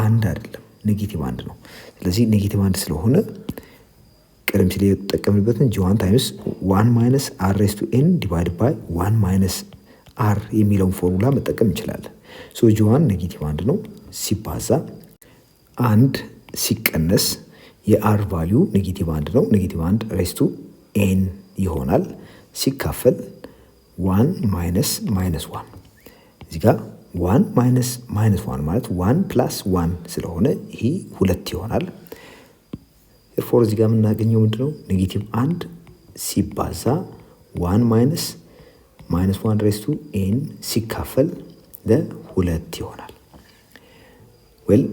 1 አይደለም ኔጌቲቭ 1 ነው። ስለዚህ ኔጌቲቭ 1 ስለሆነ ቀደም ሲል የተጠቀምንበትን ጂ1 ታይምስ 1 ማይነስ አር ሬዝ ቱ ኤን ዲቫይድ ባይ 1 ማይነስ አር የሚለውን ፎርሙላ መጠቀም እንችላለን። ሶ ጂ1 ኔጌቲቭ 1 ነው ሲባዛ አንድ ሲቀነስ የአር ቫሊዩ ኔጌቲቭ 1 ነው። ኔጌቲቭ 1 ሬዝ ቱ ኤን ይሆናል ሲካፈል 1 ማይነስ ማይነስ 1 እዚህ ጋር 1 ማይነስ ማይነስ 1 ማለት 1 ፕላስ 1 ስለሆነ ይሄ 2 ይሆናል። therefore እዚህ ጋር የምናገኘው ምንድነው? ኔጌቲቭ 1 ሲባዛ 1 ማይነስ ማይነስ 1 ሬዝ ቱ ኤን ሲካፈል ለ2 ይሆናል። ዌል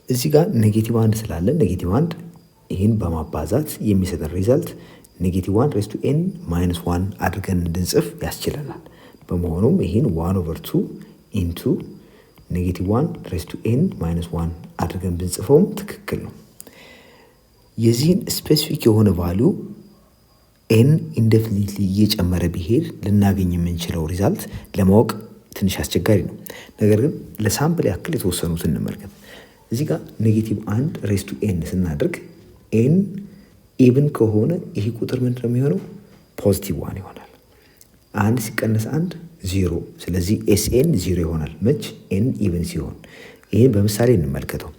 እዚህ ጋር ኔጌቲቭ 1 ስላለ ኔጌቲቭ 1 ይህን በማባዛት የሚሰጠን ሪዛልት ኔጌቲቭ 1 ሬዝ ቱ ኤን ማይነስ 1 አድርገን እንድንጽፍ ያስችለናል። በመሆኑም ይህን 1/2 ኢንቱ ኔጌቲቭ 1 ሬዝ ቱ ኤን ማይነስ 1 አድርገን ብንጽፈውም ትክክል ነው። የዚህን ስፔሲፊክ የሆነ ቫሊዩ ኤን ኢንዴፊኒትሊ እየጨመረ ቢሄድ ልናገኝ የምንችለው ሪዛልት ለማወቅ ትንሽ አስቸጋሪ ነው። ነገር ግን ለሳምፕል ያክል የተወሰኑትን እንመልከት። እዚህ ጋር ኔጌቲቭ 1 ሬዝ ቱ ኤን ስናደርግ ኤን ኢቭን ከሆነ ይህ ቁጥር ምንድነው የሚሆነው? ፖዚቲቭ 1 ይሆናል። 1 ሲቀነስ 1 0። ስለዚህ ኤስኤን 0 ይሆናል መች ኤን ኢቭን ሲሆን። ይህን በምሳሌ እንመልከተው።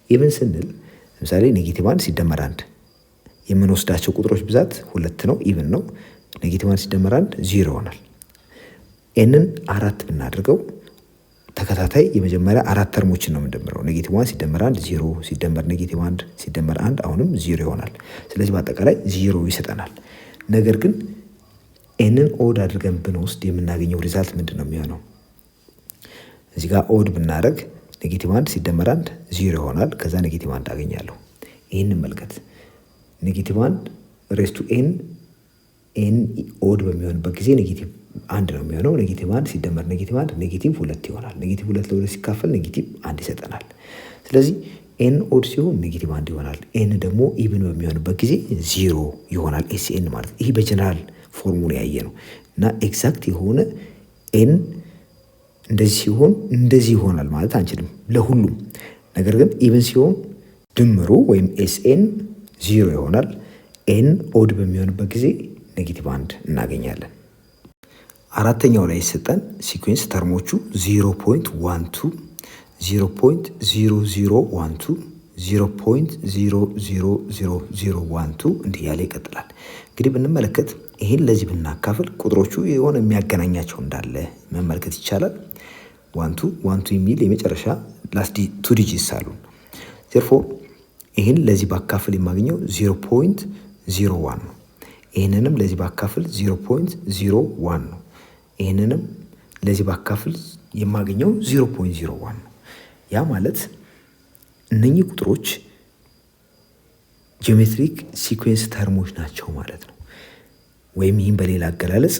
ኢቭን ስንል ለምሳሌ ኔጌቲቭ 1 ሲደመር 1 የምንወስዳቸው ቁጥሮች ብዛት 2 ነው፣ ኢቭን ነው። ኔጌቲቭ 1 ሲደመር 1 0 ይሆናል። ኤንን 4 ብናደርገው ተከታታይ የመጀመሪያ 4 ተርሞችን ነው የምንደምረው። ኔጌቲቭ 1 ሲደመር 1 0 ሲደመር ኔጌቲቭ 1 ሲደመር 1 አሁንም 0 ይሆናል። ስለዚህ በአጠቃላይ 0 ይሰጠናል። ነገር ግን ኤንን ኦድ አድርገን ብንወስድ የምናገኘው ሪዛልት ምንድን ነው የሚሆነው? እዚህ ጋር ኦድ ብናደርግ ኔጌቲቭ 1 ሲደመር 1 0 ይሆናል። ከዛ ኔጌቲቭ 1 አገኛለሁ። ይህን መልከት። ኔጌቲቭ 1 ሬዝ ቱ ኤን ኦድ በሚሆንበት ጊዜ ኔጌቲቭ 1 ነው የሚሆነው። ኔጌቲቭ 1 ሲደመር ኔጌቲቭ 1 ኔጌቲቭ 2 ይሆናል። ኔጌቲቭ 2 ለ2 ሲካፈል ኔጌቲቭ 1 ይሰጠናል። ስለዚህ ኤን ኦድ ሲሆን ኔጌቲቭ 1 ይሆናል። ኤን ደግሞ ኢቭን በሚሆንበት ጊዜ 0 ይሆናል። ኤስኤን ማለት ይህ በጀነራል ፎርሙላ ያየ ነው እና ኤግዛክት የሆነ ኤን እንደዚህ ሲሆን እንደዚህ ይሆናል ማለት አንችልም ለሁሉም። ነገር ግን ኢቭን ሲሆን ድምሩ ወይም ኤስኤን 0 ይሆናል። ኤን ኦድ በሚሆንበት ጊዜ ኔጌቲቭ 1 እናገኛለን። አራተኛው ላይ ሲሰጠን ሲኩዌንስ ተርሞቹ 0.12 0.0012 0.000012 እንዲህ ያለ ይቀጥላል። እንግዲህ ብንመለከት ይህን ለዚህ ብናካፍል ቁጥሮቹ የሆነ የሚያገናኛቸው እንዳለ መመልከት ይቻላል። 12 የሚል የመጨረሻ ላስት 2 ዲጂትስ አሉ። therefore ይህን ለዚህ ባካፍል የማገኘው 0.01 ነው። ይህንንም ለዚህ ባካፍል 0.01 ነው። ይህንንም ለዚህ ባካፍል የማገኘው 0.01 ነው። ያ ማለት እነኚህ ቁጥሮች ጂኦሜትሪክ ሲኩዌንስ ተርሞች ናቸው ማለት ነው። ወይም ይህም በሌላ አገላለጽ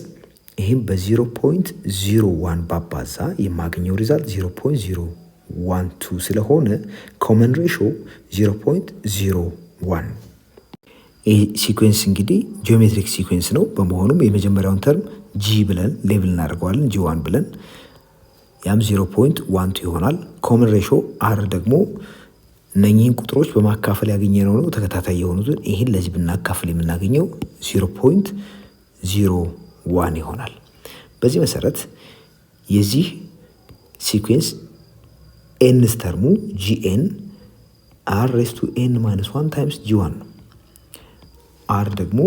ይህም በ0.01 ባባዛ የማገኘው ሪዛልት 0.012 ስለሆነ ኮመን ሬሾ 0.01። ይህ ሲኩዌንስ እንግዲህ ጂኦሜትሪክ ሲኩዌንስ ነው። በመሆኑም የመጀመሪያውን ተርም ጂ ብለን ሌብል እናደርገዋለን፣ ጂ1 ብለን ያም 0.12 ይሆናል። ኮመን ሬሾ አር ደግሞ እነኚህን ቁጥሮች በማካፈል ያገኘነው ነው፣ ተከታታይ የሆኑትን። ይህን ለዚህ ብናካፍል የምናገኘው 0.01 ይሆናል። በዚህ መሰረት የዚህ ሲኩዌንስ ኤንስ ተርሙ ጂኤን አር ሬዝ ቱ ኤን ማይነስ 1 ታይምስ ጂ1 ነው። አር ደግሞ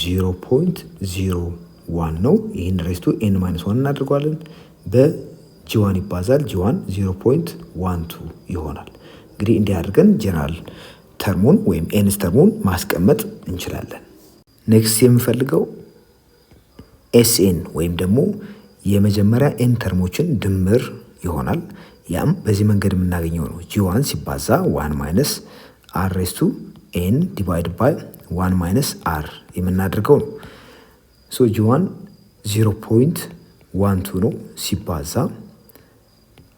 0.01 ነው። ይህን ሬዝ ቱ ኤን ማይነስ 1 እናደርገዋለን። በጂ1 ይባዛል። ጂ1 0.12 ይሆናል። እንግዲህ እንዲህ አድርገን ጀነራል ተርሙን ወይም ኤንስ ተርሙን ማስቀመጥ እንችላለን። ኔክስት የምፈልገው ኤስኤን ወይም ደግሞ የመጀመሪያ ኤን ተርሞችን ድምር ይሆናል። ያም በዚህ መንገድ የምናገኘው ነው። ጂ1 ሲባዛ 1 ማይነስ አር ሬዝ ቱ ኤን ዲቫይድ ባይ 1 ማይነስ አር የምናደርገው ነው። ሶ ጂ1 0.12 ነው ሲባዛ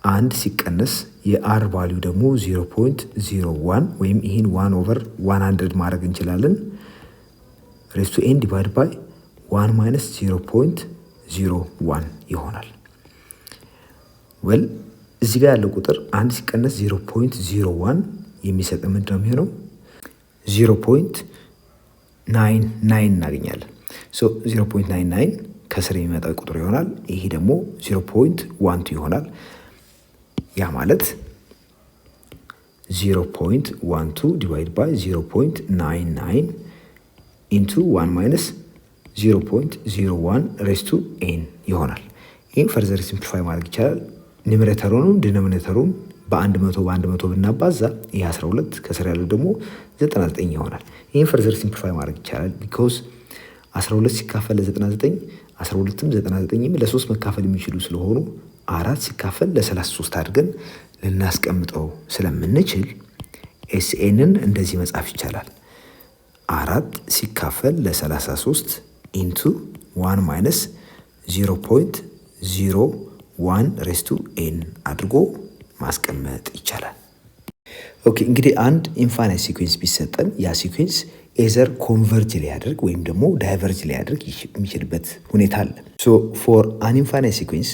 1 ሲቀነስ የአር ቫሊዩ ደግሞ 0.01 ወይም ይህን 1/100 ማድረግ እንችላለን። ሬዝ ቱ ኤን ዲቫይድ ባይ 1 ማይነስ 0.01 ይሆናል። ወል እዚህ ጋር ያለው ቁጥር 1 ሲቀነስ 0.01 የሚሰጥ ምንድን ነው የሚሆነው? 0.99 እናገኛለን። 0.99 ከስር የሚመጣው ቁጥር ይሆናል። ይሄ ደግሞ 0.12 ይሆናል። ያ ማለት 0.12 ዲቫይድ ባይ 0.99 ኢንቱ 1 ማይነስ 0.01 ሬስ ቱ ኤን ይሆናል። ይህም ፈርዘር ሲምፕሊፋይ ማድረግ ይቻላል። ኒሜሬተሩንም ዲኖሚኔተሩን በ100 ብናባዛ ይህ 12 ከስር ያለው ደግሞ 99 ይሆናል። ይህም ፈርዘር ሲምፕሊፋይ ማድረግ ይቻላል። ቢኮዝ 12 ሲካፈል ለ99 12ም 99ም ለ3 መካፈል የሚችሉ ስለሆኑ 4 ሲካፈል ለ33 አድርገን ልናስቀምጠው ስለምንችል ኤስኤንን እንደዚህ መጻፍ ይቻላል። 4 ሲካፈል ለ33 ኢንቱ 1 ማይነስ 0.01 ሬስ ቱ ኤን አድርጎ ማስቀመጥ ይቻላል። ኦኬ እንግዲህ አንድ ኢንፋይናይት ሲኩዌንስ ቢሰጠን ያ ሲኩዌንስ ኤዘር ኮንቨርጅ ሊያደርግ ወይም ደግሞ ዳይቨርጅ ሊያደርግ የሚችልበት ሁኔታ አለ። ሶ ፎር አን ኢንፋይናይት ሲኩዌንስ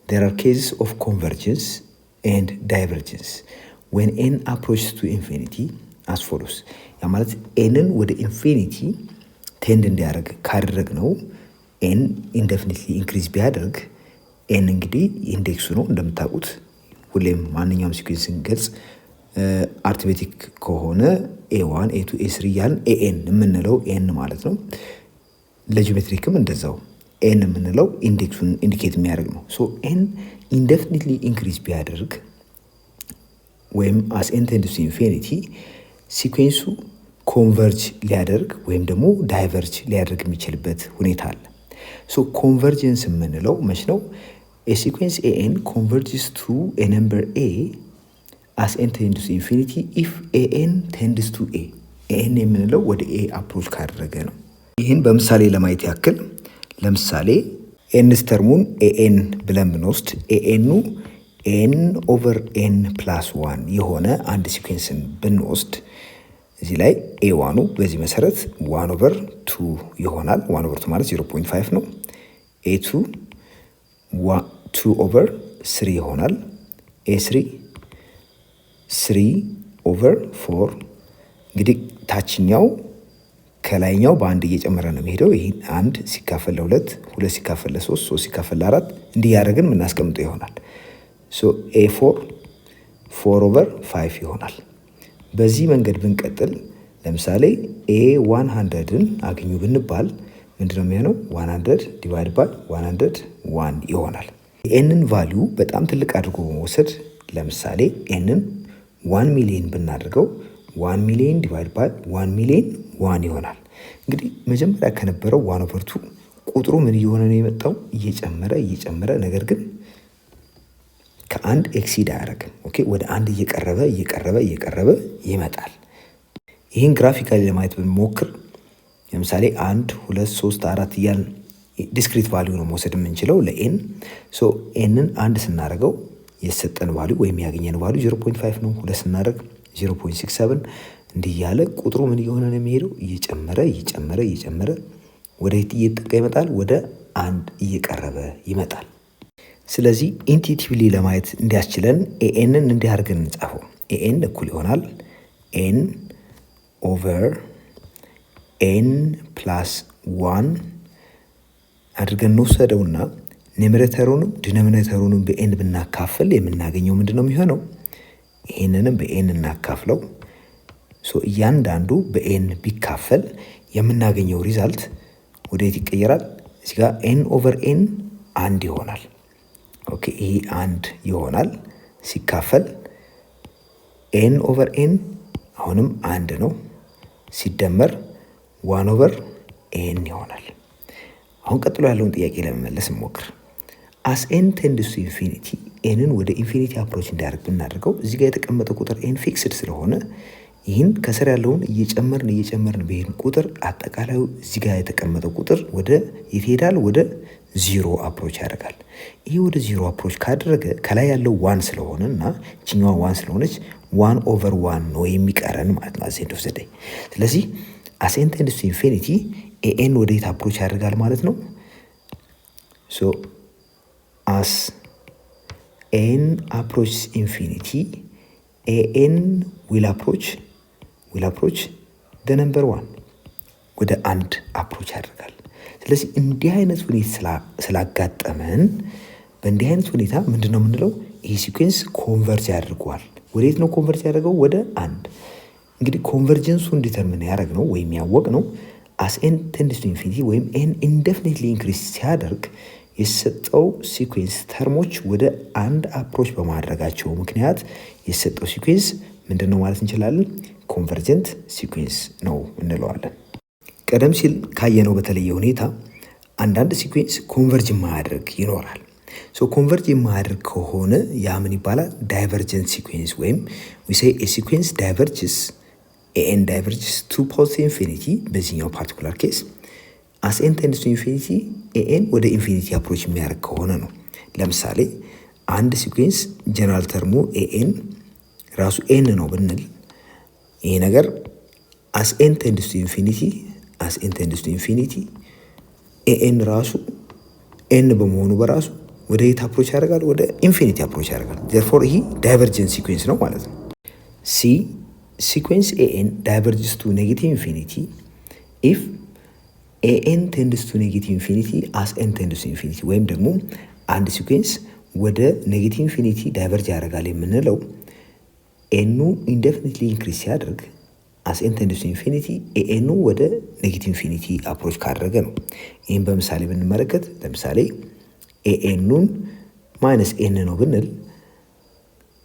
ዜር አር ኬዝስ ኦፍ ኮንቨርጀንስ ኤንድ ዳይቨርጀንስ ዌን ኤን አፕሮችስ ቱ ኢንፊኒቲ አስ ፎሎስ። ያ ማለት ኤንን ወደ ኢንፊኒቲ ቴንድ እንዲያደርግ ካደረግ ነው ኤን ኢንደፊኒትሊ ኢንክሪዝ ቢያደርግ ኤን እንግዲህ ኢንዴክሱ ነው እንደምታውቁት። ሁሌም ማንኛውም ሲኩዌንስ ስንገልጽ አርትሜቲክ ከሆነ ኤ1 ኤ2 ኤ3 እያልን ኤኤን የምንለው ኤን ማለት ነው። ለጂኦሜትሪክም እንደዛው ኤን የምንለው ኢንዴክሱን ኢንዲኬት የሚያደርግ ነው። ሶ ኤን ኢንዴፊኒትሊ ኢንክሪዝ ቢያደርግ ወይም አስ ኤን ቴንድስ ቱ ኢንፊኒቲ ሲኩዌንሱ ኮንቨርጅ ሊያደርግ ወይም ደግሞ ዳይቨርጅ ሊያደርግ የሚችልበት ሁኔታ አለ። ሶ ኮንቨርጀንስ የምንለው መች ነው? A sequence an converges to a number a as n tends to infinity if an tends to a. an የምንለው ወደ a አፕሮች ካደረገ ነው። ይህን በምሳሌ ለማየት ያክል ለምሳሌ ኤንስ ተርሙን ኤን ብለን ብንወስድ ኤኑ ኤን ኦቨር ኤን ፕላስ 1 የሆነ አንድ ሲኩዌንስን ብንወስድ እዚህ ላይ ኤዋኑ በዚህ መሰረት 1 ኦቨር 2 ይሆናል። 1 ኦቨር 2 ማለት 0.5 ነው። ኤ2 2 ኦቨር 3 ይሆናል። ኤ3 3 ኦቨር 4። እንግዲህ ታችኛው ከላይኛው በአንድ እየጨመረ ነው የሚሄደው። ይህ 1 ሲካፈል ለ2፣ 2 ሲካፈል ለ3፣ 3 ሲካፈል ለ4 እንዲህ ያደረግን የምናስቀምጠው ይሆናል። ሶ ኤ4 4 ኦቨር 5 ይሆናል። በዚህ መንገድ ብንቀጥል ለምሳሌ ኤ100ን አግኙ ብንባል ምንድነው የሚሆነው? 100 ዲቫይድ ባይ 101 ይሆናል። ኤንን ቫሊዩ በጣም ትልቅ አድርጎ በመውሰድ ለምሳሌ ኤንን 1 ሚሊዮን ብናደርገው 1 ሚሊዮን ዲቫይድ ባይ 1 ሚሊዮን 1 ይሆናል። እንግዲህ መጀመሪያ ከነበረው 1 ኦቨር 2 ቁጥሩ ምን እየሆነ ነው የመጣው? እየጨመረ ነገር ግን ከአንድ ኤክሲድ አያደርግም። ኦኬ ወደ አንድ እየቀረበ ይመጣል። ይህን ግራፊካሊ ለማየት ብንሞክር ለምሳሌ 1 2 3 4 እያልን ዲስክሪት ቫሊዩ ነው መውሰድ የምንችለው ለኤን። ሶ ኤንን 1 ስናደርገው የሰጠን ቫሊዩ ወይም ያገኘን ቫሊዩ 0.5 ነው። 2 ስናደርግ 0.67 እንዲህ እያለ ቁጥሩ ምን እየሆነ ነው የሚሄደው? እየጨመረ ወደ የት እየጠጋ ይመጣል? ወደ 1 እየቀረበ ይመጣል። ስለዚህ ኢንቲቲቭሊ ለማየት እንዲያስችለን ኤኤንን እንዲህ አድርገን እንጻፈው። ኤኤን እኩል ይሆናል ኤን ኦቨር ኤን ፕላስ 1 አድርገን እንወሰደውና ኒሜሬተሩንም ዲኖሚኔተሩንም በኤን ብናካፍል የምናገኘው ምንድን ነው የሚሆነው? ይህንንም በኤን እናካፍለው። ሶ እያንዳንዱ በኤን ቢካፈል የምናገኘው ሪዛልት ወደየት ይቀየራል? እዚህ ጋር ኤን ኦቨር ኤን 1 ይሆናል። ኦኬ ይሄ 1 ይሆናል ሲካፈል ኤን ኦቨር ኤን አሁንም 1 ነው ሲደመር 1 ኦቨር ኤን ይሆናል። አሁን ቀጥሎ ያለውን ጥያቄ ለመመለስ እንሞክር። አስ ኤን ቴንድስ ቱ ኢንፊኒቲ ኤንን ወደ ኢንፊኒቲ አፕሮች እንዲያደርግ ብናደርገው እዚህ ጋር የተቀመጠው ቁጥር ኤን ፊክስድ ስለሆነ ይህን ከስር ያለውን እየጨመርን በሄድን ቁጥር አጠቃላዩ እዚህ ጋር የተቀመጠው ቁጥር ወደ የት ይሄዳል? ወደ 0 አፕሮች ያደርጋል። ይህ ወደ 0 አፕሮች ካደረገ ከላይ ያለው 1 ስለሆነ እና እችኛዋ 1 ስለሆነች 1 ኦቨር 1 ነው የሚቀረን ማለት ነው አሴንድ ኦፍ ዘዴይ። ስለዚህ አስ ኤን ቴንድስ ቱ ኢንፊኒቲ ኤኤን ወደ የት አፕሮች ያደርጋል ማለት ነው? ሶ አስ ኤን አፕሮች ኢንፊኒቲ ኤኤን ዊል አፕሮች the number 1 ወደ አንድ አፕሮች ያደርጋል። ስለዚህ እንዲህ አይነት ሁኔታ ስላጋጠመን በእንዲህ አይነት ሁኔታ ምንድነው የምንለው? ይህ ሲኩዌንስ ኮንቨርጅ ያደርገዋል። ወዴት ነው ኮንቨርጅ ያደርገው? ወደ አንድ። እንግዲህ ኮንቨርጀንሱን ዲተርሚን ያደረግነው ወይም ያወቅነው አስ ኤን ቴንድስ ቱ ኢንፊኒቲ ወይም ኤን ኢንዴፊኒትሊ ኢንክሪዝ ሲያደርግ የሰጠው ሲኩዌንስ ተርሞች ወደ አንድ አፕሮች በማድረጋቸው ምክንያት የሰጠው ሲኩዌንስ ምንድን ነው ማለት እንችላለን? ኮንቨርጀንት ሲኩዌንስ ነው እንለዋለን። ቀደም ሲል ካየነው በተለየ ሁኔታ አንዳንድ ሲኩዌንስ ኮንቨርጅ የማያደርግ ይኖራል። ኮንቨርጅ የማያደርግ ከሆነ ያ ምን ይባላል? ዳይቨርጀንት ሲኩዌንስ ወይም ዊ ሴይ ኤ ሲኩዌንስ ዳይቨርጅስ ኤን ዳይቨርጅስ ቱ ፖዚቲቭ ኢንፊኒቲ። በዚህኛው ፓርቲኩላር ኬስ አስ ኤን ቴንድስ ቱ ኢንፊኒቲ ኤን ወደ ኢንፊኒቲ አፕሮች የሚያደርግ ከሆነ ነው። ለምሳሌ አንድ ሲኩዌንስ ጀነራል ተርሙ ኤን ራሱ ኤን ነው ብንል ይሄ ነገር አስ ኤን ቴንድስ ቱ ኢንፊኒቲ አስ ኤን ቴንድስ ቱ ኢንፊኒቲ ኤን ራሱ ኤን በመሆኑ በራሱ ወደ የት አፕሮች ያደርጋል? ወደ ኢንፊኒቲ አፕሮች ያደርጋል። ዜርፎር ይሄ ዳይቨርጀንት ሲኩዌንስ ነው ማለት ነው። ሲ ሲኩዌንስ ኤን ዳይቨርጅስ ቱ ኔጌቲቭ ኢንፊኒቲ ኢፍ ኤን ቴንድስ ቱ ኔጌቲቭ ኢንፊኒቲ አስ ኤን ቴንድስ ቱ ኢንፊኒቲ። ወይም ደግሞ አንድ ሲኩዌንስ ወደ ኔጌቲቭ ኢንፊኒቲ ዳይቨርጅ ያደርጋል የምንለው ኤኑ ኢንዴፊኒትሊ ኢንክሪዝ ሲያደርግ አስ ኤን ቴንድስ ቱ ኢንፊኒቲ ኤኑ ወደ ኔጌቲቭ ኢንፊኒቲ አፕሮች ካደረገ ነው። ይህም በምሳሌ ብንመለከት ለምሳሌ ኤኑን ማይነስ ኤን ነው ብንል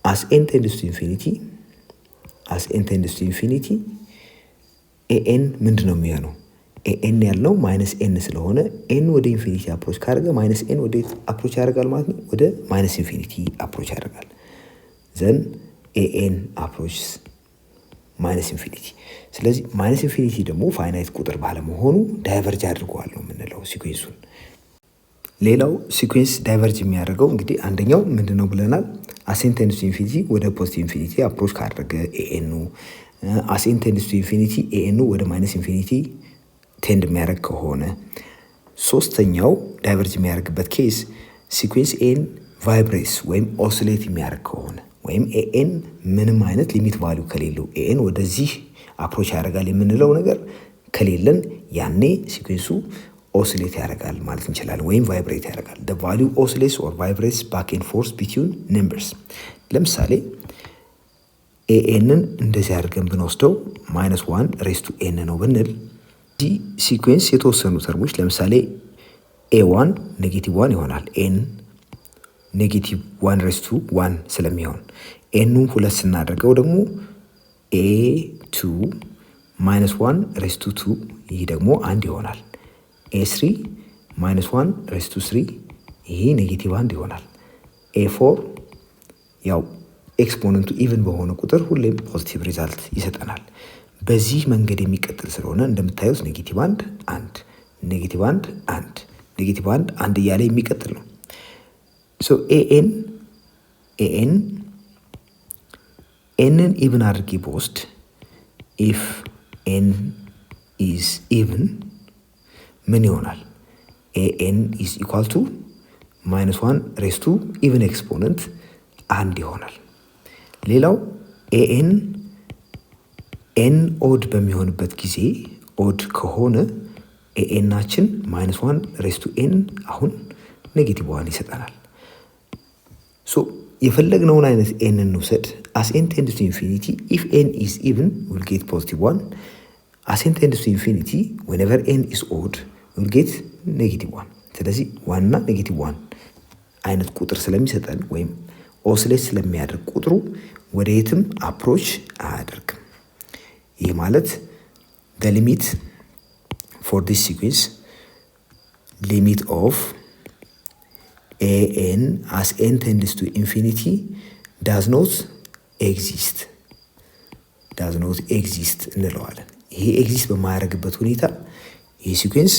አስ ኤን ቴንድስ ቱ ኢንፊኒቲ አስ ኤን ቴንድስ ቱ ኢንፊኒቲ ኤን ምንድን ነው የሚሆነው? ኤን ያልነው ማይነስ ኤን ስለሆነ ኤን ወደ ኢንፊኒቲ አፕሮች ካደረገ ማይነስ ኤን ወደ አፕሮች ያደርጋል ማለት ነው። ወደ ማይነስ ኢንፊኒቲ አፕሮች ያደርጋል። ዘን ኤን አፕሮች ማይነስ ኢንፊኒቲ። ስለዚህ ማይነስ ኢንፊኒቲ ደግሞ ፋይናይት ቁጥር ባለመሆኑ ዳይቨርጅ አድርገዋል ነው የምንለው ሲኩዌንሱን። ሌላው ሲኩዌንስ ዳይቨርጅ የሚያደርገው እንግዲህ አንደኛው ምንድን ነው ብለናል? አሴን ቴንድስ ቱ ኢንፊኒቲ ወደ ፖዚቲቭ ኢንፊኒቲ አፕሮች ካደረገ ኤኑ፣ አሴን ቴንድስ ቱ ኢንፊኒቲ ኤኑ ወደ ማይነስ ኢንፊኒቲ ቴንድ የሚያደርግ ከሆነ። ሶስተኛው ዳይቨርጅ የሚያደርግበት ኬስ ሲኩዌንስ ኤን ቫይብሬስ ወይም ኦስሌት የሚያደርግ ከሆነ ወይም ኤን ምንም አይነት ሊሚት ቫሊዩ ከሌለው ኤን ወደዚህ አፕሮች ያደርጋል የምንለው ነገር ከሌለን ያኔ ሲኩዌንሱ ኦስሌት ያደርጋል ማለት እንችላለን፣ ወይም ቫይብሬት ያደርጋል። the value oscillates or vibrates back and forth between numbers። ለምሳሌ ኤንን እንደዚህ አድርገን ብንወስደው ማይነስ ዋን ሬስ ቱ ኤን ነው ብንል እዚህ ሲኩዌንስ የተወሰኑ ተርሞች ለምሳሌ ኤ1 ኔጌቲቭ ዋን ይሆናል። ኤን ኔጌቲቭ ዋን ሬስ ቱ ዋን ስለሚሆን ኤኑ ሁለት ስናደርገው ደግሞ ኤ2 ማይነስ ዋን ሬስ ቱ ቱ፣ ይህ ደግሞ አንድ ይሆናል። ኤ3 ማይነስ ዋን ሬስ ቱ 3፣ ይሄ ኔጌቲቭ አንድ ይሆናል። ኤ4 ያው ኤክስፖነንቱ ኢቭን በሆነ ቁጥር ሁሌም ፖዚቲቭ ሪዛልት ይሰጠናል። በዚህ መንገድ የሚቀጥል ስለሆነ እንደምታዩት ኔጌቲቭ አንድ አንድ፣ ኔጌቲቭ አንድ አንድ፣ ኔጌቲቭ አንድ አንድ እያለ የሚቀጥል ነው። ሶ ኤንን ኢቭን አድርጌ በውስድ ኢፍ ኤን ኢዝ ኢቭን ምን ይሆናል? ኤን ኢዝ ኢኳል ቱ ማይነስ ዋን ሬስ ቱ ኢቭን ኤክስፖነንት አንድ ይሆናል። ሌላው ኤን ኦድ በሚሆንበት ጊዜ ኦድ ከሆነ ኤናችን ማይነስ ዋን ሬስ ቱ ኤን አሁን ኔጌቲቭ ዋን ይሰጠናል። ሶ የፈለግነውን አይነት ኤን እንውሰድ። አስ ኤን ቴንድስ ቱ ኢንፊኒቲ ኢፍ ኤን ኢዝ ኢቭን ዊል ጌት ፖዚቲቭ ዋን። አስ ኤን ቴንድስ ቱ ኢንፊኒቲ ዌንኤቨር ኤን ኢዝ ኦድ ዊል ጌት ኔጌቲቭ ዋን። ስለዚህ ዋንና ኔጌቲቭ ዋን አይነት ቁጥር ስለሚሰጠን ወይም ኦስሌት ስለሚያደርግ ቁጥሩ ወደ የትም አፕሮች አያደርግም። ይህ ማለት the limit for this sequence limit of an as n tends to infinity does not exist እንለዋለን። ይሄ ኤግዚስት በማያደርግበት ሁኔታ ይህ ሲኩዌንስ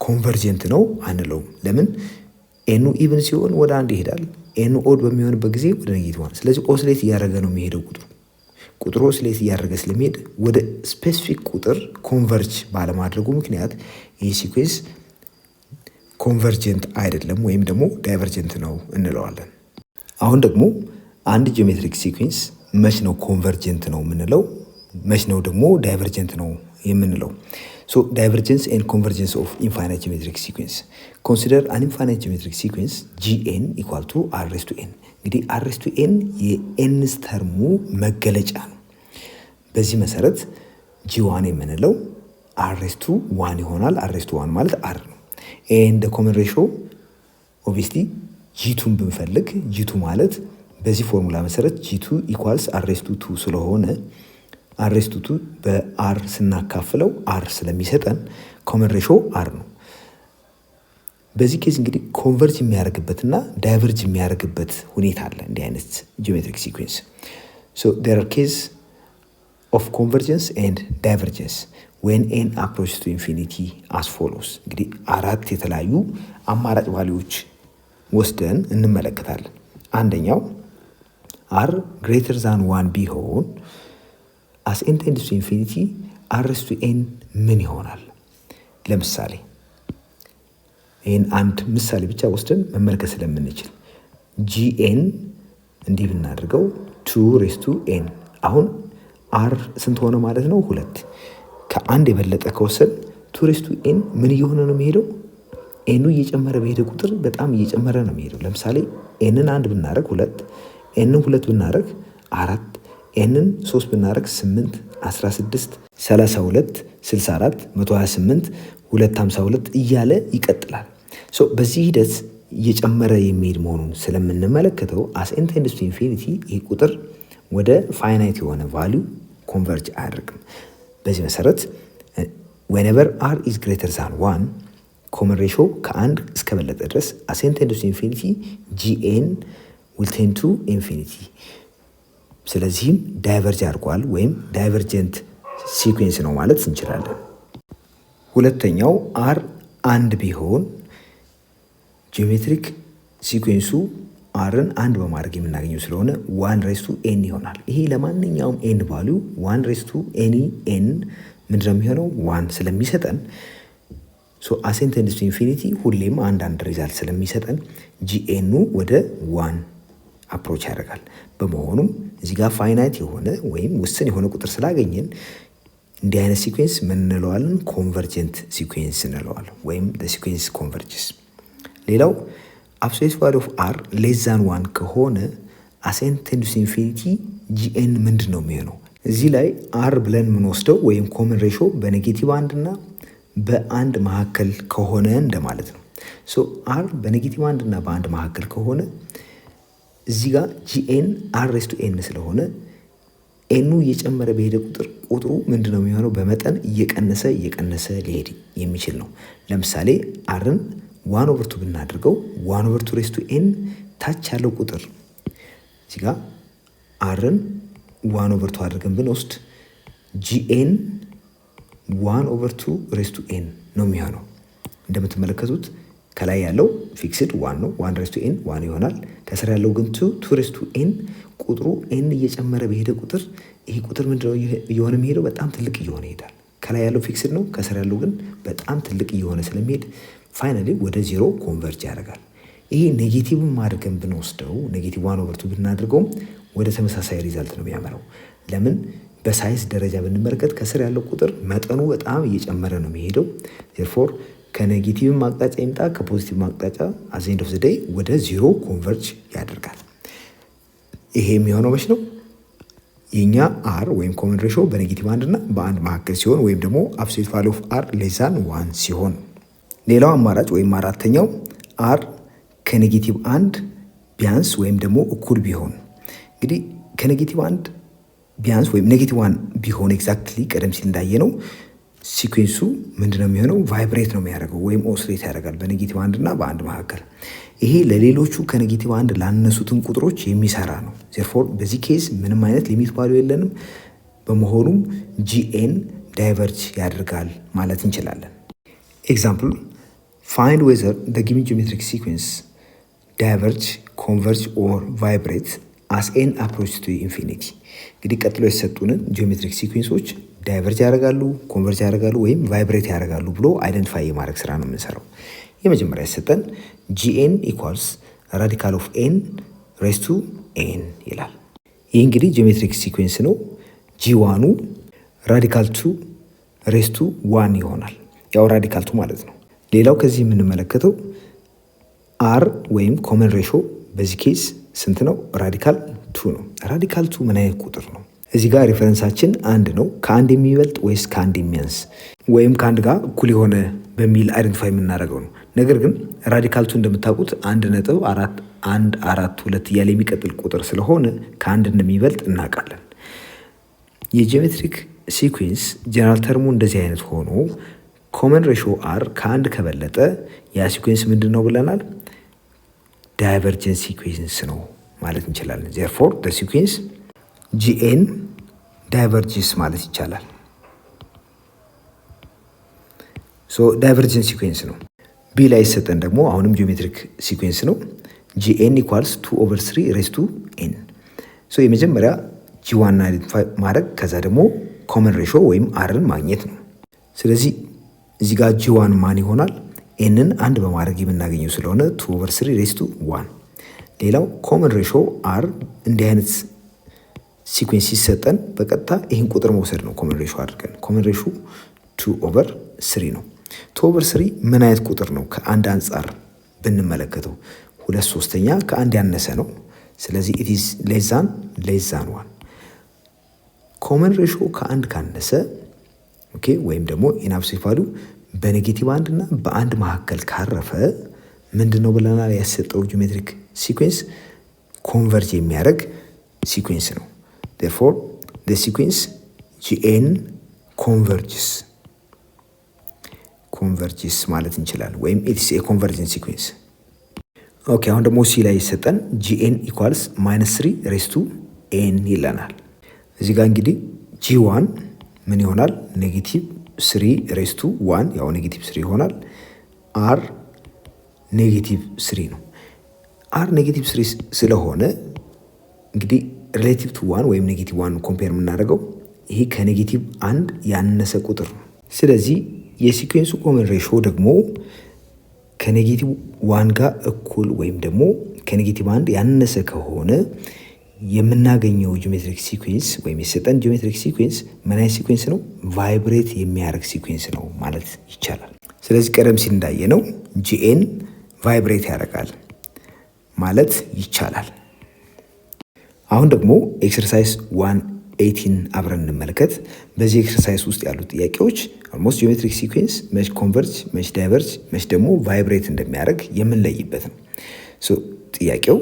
ኮንቨርጀንት ነው አንለውም። ለምን? ኤኑ ኢቭን ሲሆን ወደ አንድ ይሄዳል። ኤኑ ኦድ በሚሆንበት ጊዜ ወደ ኔጌቲቭ ዋን። ስለዚህ ኦስሌት እያደረገ ነው የሚሄደው ቁጥሩ ኦስሌት እያደረገ ስለሚሄድ ወደ ስፔሲፊክ ቁጥር ኮንቨርጅ ባለማድረጉ ምክንያት ይህ ሲኩዌንስ ኮንቨርጀንት አይደለም ወይም ደግሞ ዳይቨርጀንት ነው እንለዋለን። አሁን ደግሞ አንድ ጂኦሜትሪክ ሲኩዌንስ መች ነው ኮንቨርጀንት ነው የምንለው፣ መች ነው ደግሞ ዳይቨርጀንት ነው የምንለው። ሶ ዳይቨርጀንስ ኤንድ ኮንቨርጀንስ ኦፍ ኢንፋይናይት ጂኦሜትሪክ ሲኩዌንስ ኮንሲደር አን ኢንፋይናይት ጂኦሜትሪክ ሲኩዌንስ ጂኤን ኢኳል ቱ አር ሬዝ ቱ ኤን። እንግዲህ አር ሬዝ ቱ ኤን የኤንስ ተርሙ መገለጫ ነው። በዚህ መሰረት ጂ1 የምንለው አር ሬዝ ቱ 1 ይሆናል። አር ሬዝ ቱ 1 ማለት አር ነው። ኤንድ ኮመን ሬሾ ኦብቪየስሊ ጂ2ን ብንፈልግ ጂ2 ማለት በዚህ ፎርሙላ መሰረት ጂ2 ኢኳልስ አር ሬዝ ቱ 2 ስለሆነ አር ሬዝ ቱ 2 በአር ስናካፍለው አር ስለሚሰጠን ኮመን ሬሾ አር ነው። በዚህ ኬዝ እንግዲህ ኮንቨርጅ የሚያደርግበትና ዳይቨርጅ የሚያደርግበት ሁኔታ አለ። እንዲህ አይነት ጂኦሜትሪክ ሲኩዌንስ ሶ ዴር አር ኬዝ ኦፍ ኮንቨርጀንስ ኤንድ ዳይቨርጀንስ ዌን ኤን አፕሮች ቱ ኢንፊኒቲ አስ ፎሎስ። እንግዲህ 4 የተለያዩ አማራጭ ቫልዩዎች ወስደን እንመለከታለን። አንደኛው አር ግሬተር ዛን 1 ቢሆን አስ ኤን ቴንድስ ቱ ኢንፊኒቲ አር ሬዝ ቱ ኤን ምን ይሆናል? ለምሳሌ ይህን አንድ ምሳሌ ብቻ ወስደን መመልከት ስለምንችል ጂኤን እንዲህ ብናደርገው 2 ሬዝ ቱ ኤን። አሁን አር ስንት ሆነ ማለት ነው? 2። ከአንድ የበለጠ ከወሰን 2 ሬዝ ቱ ኤን ምን እየሆነ ነው የሚሄደው? ኤኑ እየጨመረ በሄደ ቁጥር በጣም እየጨመረ ነው የሚሄደው። ለምሳሌ ኤንን 1 ብናደርግ 2፣ ኤንን 2 ብናደርግ 4፣ ኤንን 3 ብናደርግ 8፣ 16፣ 32፣ 64፣ 128፣ 252 እያለ ይቀጥላል። ሶ በዚህ ሂደት እየጨመረ የሚሄድ መሆኑን ስለምንመለከተው አስ ኤን ቴንድስ ቱ ኢንፊኒቲ ይህ ቁጥር ወደ ፋይናይት የሆነ ቫሊዩ ኮንቨርጅ አያደርግም። በዚህ መሰረት ዌንኤቨር አር ኢዝ ግሬተር ዛን 1 ኮመን ሬሾ ከአንድ እስከ በለጠ ድረስ አስ ኤን ቴንድስ ቱ ኢንፊኒቲ ጂኤን ዊል ቴንድ ቱ ኢንፊኒቲ። ስለዚህም ዳይቨርጅ አድርጓል ወይም ዳይቨርጀንት ሲኩዌንስ ነው ማለት እንችላለን። ሁለተኛው አር 1 ቢሆን ጂኦሜትሪክ ሲኩዌንሱ አርን 1 በማድረግ የምናገኘው ስለሆነ 1 ሬዝ ቱ ኤን ይሆናል። ይሄ ለማንኛውም ኤን ቫሊዩ 1 ሬዝ ቱ ኤኒ ኤን ምንድነው የሚሆነው? 1 ስለሚሰጠን ሶ አስ ኤን ቴንድስ ቱ ኢንፊኒቲ ሁሌም አንድ ሪዛልት ስለሚሰጠን ጂኤኑ ወደ 1 አፕሮች ያደርጋል። በመሆኑም እዚህ ጋር ፋይናይት የሆነ ወይም ውስን የሆነ ቁጥር ስላገኘን እንዲህ አይነት ሲኩዌንስ ምን እንለዋለን? ኮንቨርጀንት ሲኩዌንስ እንለዋለን ወይም ሲኩዌንስ ኮንቨርጅስ። ሌላው አብሶሉት ቫልዩ ኦፍ አር ሌስ ዛን 1 ከሆነ አስ ኤን ቴንድስ ቱ ኢንፊኒቲ ጂኤን ምንድን ነው የሚሆነው? እዚህ ላይ አር ብለን የምንወስደው ወይም ኮመን ሬሾ በኔጌቲቭ 1 እና በ1 መካከል ከሆነ እንደማለት ነው። ሶ አር በኔጌቲቭ 1 እና በ1 መካከል ከሆነ እዚህ ጋር ጂኤን አር ሬዝ ቱ ኤን ስለሆነ ኤኑ እየጨመረ በሄደ ቁጥር ቁጥሩ ምንድን ነው የሚሆነው? በመጠን እየቀነሰ ሊሄድ የሚችል ነው። ለምሳሌ አርን 1/2 ብናደርገው 1/2 ሬዝ ቱ ኤን ታች ያለው ቁጥር እዚህ ጋር አርን 1/2 አድርገን ብንወስድ ጂኤን 1/2 ሬዝ ቱ ኤን ነው የሚሆነው። እንደምትመለከቱት ከላይ ያለው ፊክስድ 1 ነው። 1 ሬዝ ቱ ኤን 1 ይሆናል። ከስር ያለው ግን 2 ሬዝ ቱ ኤን ቁጥሩ ኤን እየጨመረ በሄደ ቁጥር ይሄ ቁጥር ምንድነው እየሆነ የሚሄደው? በጣም ትልቅ እየሆነ ይሄዳል። ከላይ ያለው ፊክስድ ነው። ከስር ያለው ግን በጣም ትልቅ እየሆነ ስለሚሄድ ፋይናሊ ወደ 0 ኮንቨርጅ ያደርጋል። ይሄ ኔጌቲቭን ማድረግን ብንወስደው ኔጌቲቭ 1/2 ብናደርገው ወደ ተመሳሳይ ሪዛልት ነው የሚያመራው። ለምን? በሳይዝ ደረጃ ብንመለከት ከስር ያለው ቁጥር መጠኑ በጣም እየጨመረ ነው የሚሄደው። ዜርፎር ከኔጌቲቭ ማቅጣጫ ይምጣ ከፖዚቲቭ ማቅጣጫ አት ዘ ኤንድ ኦፍ ዘ ዴይ ወደ 0 ኮንቨርጅ ያደርጋል። ይሄ የሚሆነው መች ነው? የኛ አር ወይም ኮመን ሬሾ በኔጌቲቭ 1 እና በ1 መካከል ሲሆን ወይም ደግሞ አብሶሉት ቫልዩ ኦፍ አር ሌስ ዛን 1 ሲሆን። ሌላው አማራጭ ወይም አራተኛው አር ከኔጌቲቭ 1 ቢያንስ ወይም ደግሞ እኩል ቢሆን። እንግዲህ ከኔጌቲቭ 1 ቢያንስ ወይም ኔጌቲቭ 1 ቢሆን ኤግዛክትሊ ቀደም ሲል እንዳየነው ሲኩዌንሱ ምንድነው የሚሆነው? ቫይብሬት ነው የሚያደርገው ወይም ኦስሌት ያደርጋል በኔጌቲቭ 1 እና በ1 መካከል። ይሄ ለሌሎቹ ከኔጌቲቭ 1 ላነሱትን ቁጥሮች የሚሰራ ነው። ዜርፎር በዚህ ኬዝ ምንም አይነት ሊሚት ቫልዩ የለንም። በመሆኑም ጂኤን ዳይቨርጅ ያደርጋል ማለት እንችላለን። ኤግዛምፕል ፋይንድ ዌዘር ዘ ጊቨን ጂኦሜትሪክ ሲኩዌንስ ዳይቨርጅ ኮንቨርጅ ኦር ቫይብሬት አስ ኤን አፕሮች ቱ ኢንፊኒቲ። እንግዲህ ቀጥሎ የተሰጡንን ጂኦሜትሪክ ሲኩዌንሶች ዳይቨርጅ ያደርጋሉ፣ ኮንቨርጅ ያደርጋሉ ወይም ቫይብሬት ያደርጋሉ ብሎ አይደንቲፋይ የማድረግ ስራ ነው የምንሰራው። የመጀመሪያ የተሰጠን ጂኤን ኢኳልስ ራዲካል ኦፍ ኤን ሬዝ ቱ ኤን ይላል። ይህ እንግዲህ ጂኦሜትሪክ ሲኩዌንስ ነው። ጂ1ኑ ራዲካል ቱ ሬስቱ 1 ይሆናል። ያው ራዲካል 2 ማለት ነው። ሌላው ከዚህ የምንመለከተው አር ወይም ኮመን ሬሾ በዚህ ኬስ ስንት ነው? ራዲካል 2 ነው። ራዲካል 2 ምን አይነት ቁጥር ነው? እዚህ ጋር ሪፈረንሳችን አንድ ነው። ከአንድ የሚበልጥ ወይስ ከአንድ የሚያንስ ወይም ከአንድ ጋር እኩል የሆነ በሚል አይደንቲፋይ የምናደርገው ነው። ነገር ግን ራዲካል 2 እንደምታውቁት 1.4142 እያለ የሚቀጥል ቁጥር ስለሆነ ከአንድ እንደሚበልጥ እናውቃለን። የጂኦሜትሪክ ሲኩዌንስ ጀነራል ተርሙ እንደዚህ አይነት ሆኖ ኮመን ሬሾ አር ከአንድ ከበለጠ ያ ሲኩዌንስ ምንድን ነው ብለናል? ዳይቨርጀንት ሲኩዌንስ ነው ማለት እንችላለን። ዜርፎር ደ ሲኩዌንስ ጂኤን ዳይቨርጅስ ማለት ይቻላል። ሶ ዳይቨርጀንት ሲኩዌንስ ነው። ቢ ላይ ይሰጠን ደግሞ አሁንም ጂኦሜትሪክ ሲኩዌንስ ነው። ጂኤን ኢኳልስ 2/3 ሬዝ ቱ ኤን። ሶ የመጀመሪያ ጂ1 አይደንቲፋይ ማድረግ ከዛ ደግሞ ኮመን ሬሾ ወይም አርን ማግኘት ነው። ስለዚህ እዚህ ጋር ጂ1 ማን ይሆናል? ኤንን አንድ በማድረግ የምናገኘው ስለሆነ 2/3 ሬዝ ቱ 1። ሌላው ኮመን ሬሾ አር እንዲህ አይነት ሲኩዌንስ ሲሰጠን በቀጥታ ይህን ቁጥር መውሰድ ነው። ኮመን ሬሾ አድርገን ኮመን ሬሾ 2/3 ነው። 2/3 ምን አይነት ቁጥር ነው? ከአንድ አንጻር ብንመለከተው 2/3 ከአንድ ያነሰ ነው። ስለዚህ ኢት ኢዝ ሌስ ዛን 1። ኮመን ሬሾ ከአንድ ካነሰ ኦኬ፣ ወይም ደግሞ ኢን አብሶሉት ቫልዩ በኔጌቲቭ 1 እና በአንድ መካከል ካረፈ ምንድን ነው ብለናል? ያሰጠው ጂኦሜትሪክ ሲኩዌንስ ኮንቨርጅ የሚያደርግ ሲኩዌንስ ነው። therefore the sequence gn converges ማለት እንችላለን፣ ወይም it is a convergent sequence። ኦኬ አሁን ደግሞ ሲ ላይ ይሰጠን gn equals -3 ሬዝ ቱ n ይለናል። እዚህ ጋር እንግዲህ g1 ምን ይሆናል? -3 ሬዝ ቱ 1 ያው -3 ይሆናል። r -3 ነው። r -3 ስለሆነ እንግዲህ ሪሌቲቭ ቱ 1 ወይም -1 ኮምፔር የምናደርገው ይሄ ከኔጌቲቭ 1 ያነሰ ቁጥር ነው። ስለዚህ የሲኩዌንሱ ኮመን ሬሾ ደግሞ ከኔጌቲቭ 1 ጋር እኩል ወይም ደግሞ ከኔጌቲቭ 1 ያነሰ ከሆነ የምናገኘው ጂኦሜትሪክ ሲኩዌንስ ወይም የሰጠን ጂኦሜትሪክ ሲኩዌንስ ምን አይነት ሲኩዌንስ ነው? ቫይብሬት የሚያደርግ ሲኩዌንስ ነው ማለት ይቻላል። ስለዚህ ቀደም ሲል እንዳየነው ጂኤን ቫይብሬት ያደርጋል ማለት ይቻላል። አሁን ደግሞ ኤክሰርሳይዝ 118 አብረን እንመልከት። በዚህ ኤክሰርሳይዝ ውስጥ ያሉት ጥያቄዎች ኦልሞስት ጂኦሜትሪክ ሲኩዌንስ መች ኮንቨርጅ፣ መች ዳይቨርጅ፣ መች ደግሞ ቫይብሬት እንደሚያደርግ የምንለይበት ነው። ሶ ጥያቄው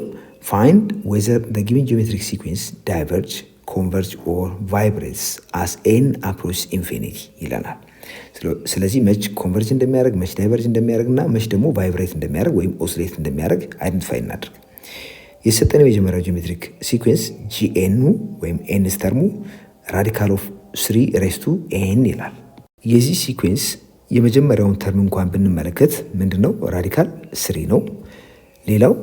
ፋይንድ ዌዘር ዘ ጊቨን ጂኦሜትሪክ ሲኩዌንስ ዳይቨርጅ፣ ኮንቨርጅ ኦር ቫይብሬትስ አስ ኤን አፕሮች ኢንፊኒቲ ይለናል። ስለዚህ መች ኮንቨርጅ እንደሚያደርግ፣ መች ዳይቨርጅ እንደሚያደርግ እና መች ደግሞ ቫይብሬት እንደሚያደርግ ወይም ኦስሌት እንደሚያደርግ አይደንቲፋይ እናድርግ። የሰጠን የመጀመሪያው ጂኦሜትሪክ ሲኩዌንስ ጂኤኑ ወይም ኤንስ ተርሙ ራዲካል ኦፍ 3 ሬዝ ቱ ኤን ይላል። የዚህ ሲኩዌንስ የመጀመሪያውን ተርም እንኳን ብንመለከት ምንድነው? ራዲካል 3 ነው። ሌላው